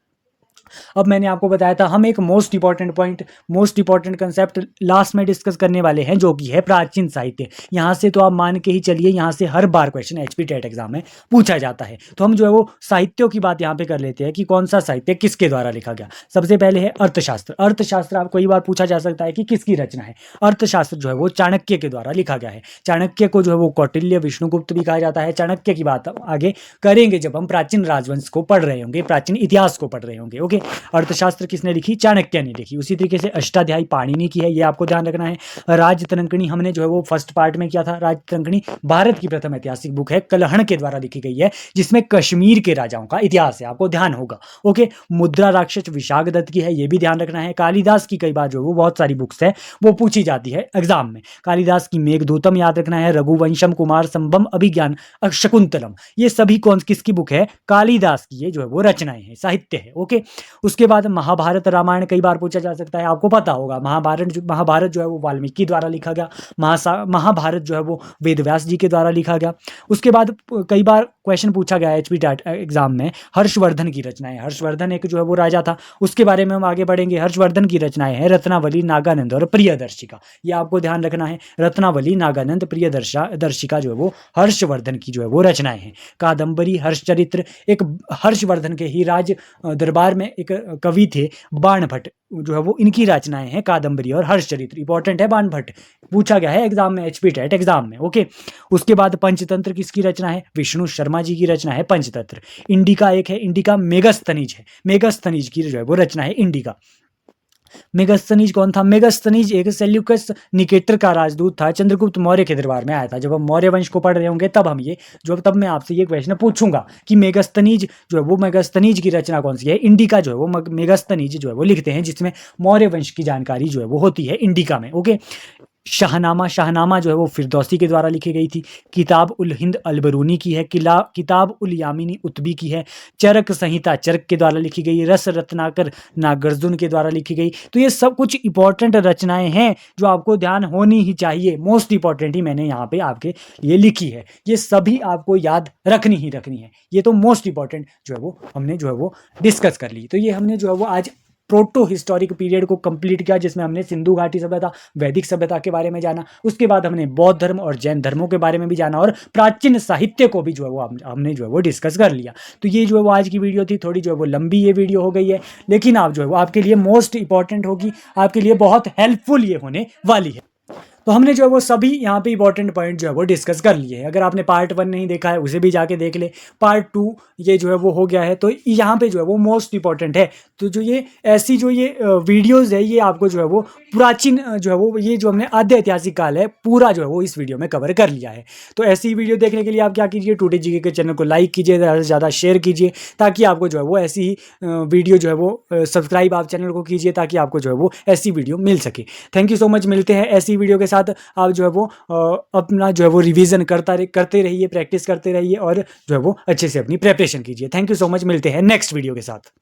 अब मैंने आपको बताया था हम एक most important point, most important concept last में डिस्कस करने वाले हैं, जो कि है प्राचीन साहित्य। यहाँ से तो आप मान के ही चलिए, यहाँ से हर बार क्वेश्चन HP टेट एग्जाम में पूछा जाता है। तो हम जो है वो साहित्यों की बात यहाँ पे कर लेते हैं कि कौन सा साहित्य किसके द्वारा लिखा गया। सबसे पहले है अर्थशास्त्र। अर्थशास्त्र आपको कई बार पूछा जा सकता है कि किसकी रचना है। अर्थशास्त्र जो है वो चाणक्य के द्वारा लिखा गया है। चाणक्य को जो है वो कौटिल्य, विष्णुगुप्त भी कहा जाता है। चाणक्य की बात आगे करेंगे जब हम प्राचीन राजवंश को पढ़ रहे होंगे, प्राचीन इतिहास को पढ़ रहे होंगे। ओके, अर्थशास्त्र किसने लिखी? चाणक्य ने लिखी। उसी तरीके से अष्टाध्यायी पाणिनि की है, ये आपको ध्यान रखना है। राजतरंगिणी हमने जो है वो फर्स्ट पार्ट में किया था। राजतरंगिणी भारत की प्रथम ऐतिहासिक बुक है, कलहण के द्वारा लिखी गई है, जिसमें कश्मीर के राजाओं का इतिहास है, आपको ध्यान होगा। ओके, मुद्रा राक्षस विशाखदत्त की है, ये भी ध्यान रखना है। कालिदास की कई बार जो है वो बहुत सारी बुक्स है वो पूछी जाती है एग्जाम में। कालिदास की मेघदूतम याद रखना है, रघुवंशम, कुमार संभवम, अभिज्ञान, शकुंतलम, ये सभी कौन किसकी बुक है? कालिदास की, ये जो है वो रचनाएं हैं, साहित्य है। ओके, उसके बाद महाभारत रामायण कई बार पूछा जा सकता है, आपको पता होगा। महाभारत जो है वो वाल्मीकि द्वारा लिखा गया, महाभारत जो है वो वेदव्यास जी के द्वारा लिखा गया। उसके बाद कई बार क्वेश्चन पूछा गया एचपी एग्जाम में हर्षवर्धन की रचनाएं। हर्षवर्धन एक जो है वो राजा था, उसके बारे में हम आगे बढ़ेंगे। हर्षवर्धन की रचनाएं हैं रत्नावली, नागानंद और प्रियदर्शिका, ये आपको ध्यान रखना है। रत्नावली, नागानंद, प्रियदर्शिका जो है वो हर्षवर्धन की जो है वो रचनाएं हैं। कादंबरी, हर्षचरित्र, एक हर्षवर्धन के ही राज दरबार में एक कवि थे बाणभट्ट, जो है वो इनकी रचनाएं हैं कादंबरी और हर्षचरित्र। इंपॉर्टेंट है, बाणभट्ट पूछा गया है एग्जाम में, एचपी टेट एग्जाम में। ओके, उसके बाद पंचतंत्र किसकी रचना है? विष्णु शर्मा जी की रचना है पंचतंत्र। इंडिका एक है, इंडिका मेगास्थनीज है, मेगास्थनीज की जो है वो रचना है इंडिका। मेगास्थनीज कौन था? मेगास्थनीज एक सेल्यूकस निकेटर का राजदूत था, चंद्रगुप्त मौर्य के दरबार में आया था। जब हम मौर्य वंश को पढ़ रहे होंगे तब मैं आपसे ये क्वेश्चन पूछूंगा कि मेगास्थनीज जो है वो मेगास्थनीज की रचना कौन सी है? इंडिका जो है वो मेगास्थनीज जो है वो लिखते हैं, जिसमें मौर्य वंश की जानकारी जो है वो होती है इंडिका में। ओके, शाहनामा जो है वो फिरदौसी के द्वारा लिखी गई थी। किताब उल हिंद अलबरूनी की है। किताब उल यामिनी उत्बी की है। चरक संहिता चरक के द्वारा लिखी गई। रस रत्नाकर नागार्जुन के द्वारा लिखी गई। तो ये सब कुछ इंपॉर्टेंट रचनाएं हैं जो आपको ध्यान होनी ही चाहिए, मोस्ट इंपॉर्टेंट ही मैंने यहाँ पे आपके लिए लिखी है। ये सभी आपको याद रखनी ही रखनी है, ये तो मोस्ट इंपॉर्टेंट जो है वो हमने जो है वो डिस्कस कर ली। तो ये हमने जो है वो आज प्रोटो हिस्टोरिक पीरियड को कंप्लीट किया, जिसमें हमने सिंधु घाटी सभ्यता, वैदिक सभ्यता के बारे में जाना। उसके बाद हमने बौद्ध धर्म और जैन धर्मों के बारे में भी जाना, और प्राचीन साहित्य को भी जो है वो हमने जो है वो डिस्कस कर लिया। तो ये जो है वो आज की वीडियो थी, थोड़ी जो है वो लंबी ये वीडियो हो गई है, लेकिन आप जो है वो आपके लिए मोस्ट इंपॉर्टेंट होगी, आपके लिए बहुत हेल्पफुल ये होने वाली है। तो हमने जो है वो सभी यहाँ पे इंपॉर्टेंट पॉइंट जो है वो डिस्कस कर लिए हैं। अगर आपने पार्ट 1 नहीं देखा है उसे भी जाके देख ले। पार्ट 2 ये जो है वो हो गया है, तो यहाँ पे जो है वो मोस्ट इंपॉर्टेंट है। तो जो ये ऐसी जो ये वीडियोस है, ये आपको जो है वो प्राचीन जो है वो ये जो हमने आद्य ऐतिहासिक काल है पूरा जो है वो इस वीडियो में कवर कर लिया है। तो ऐसी वीडियो देखने के लिए आप क्या कीजिए, टुडे जीके के चैनल को लाइक कीजिए, ज़्यादा से ज़्यादा शेयर कीजिए, ताकि आपको जो है वो ऐसी ही वीडियो जो है वो सब्सक्राइब आप चैनल को कीजिए, ताकि आपको जो है वो ऐसी वीडियो मिल सके। थैंक यू सो मच, मिलते हैं ऐसी वीडियो के साथ। आप जो है वो अपना जो है वो रिवीजन करते रहिए, प्रैक्टिस करते रहिए, और जो है वो अच्छे से अपनी प्रिपरेशन कीजिए। थैंक यू सो मच, मिलते हैं नेक्स्ट वीडियो के साथ।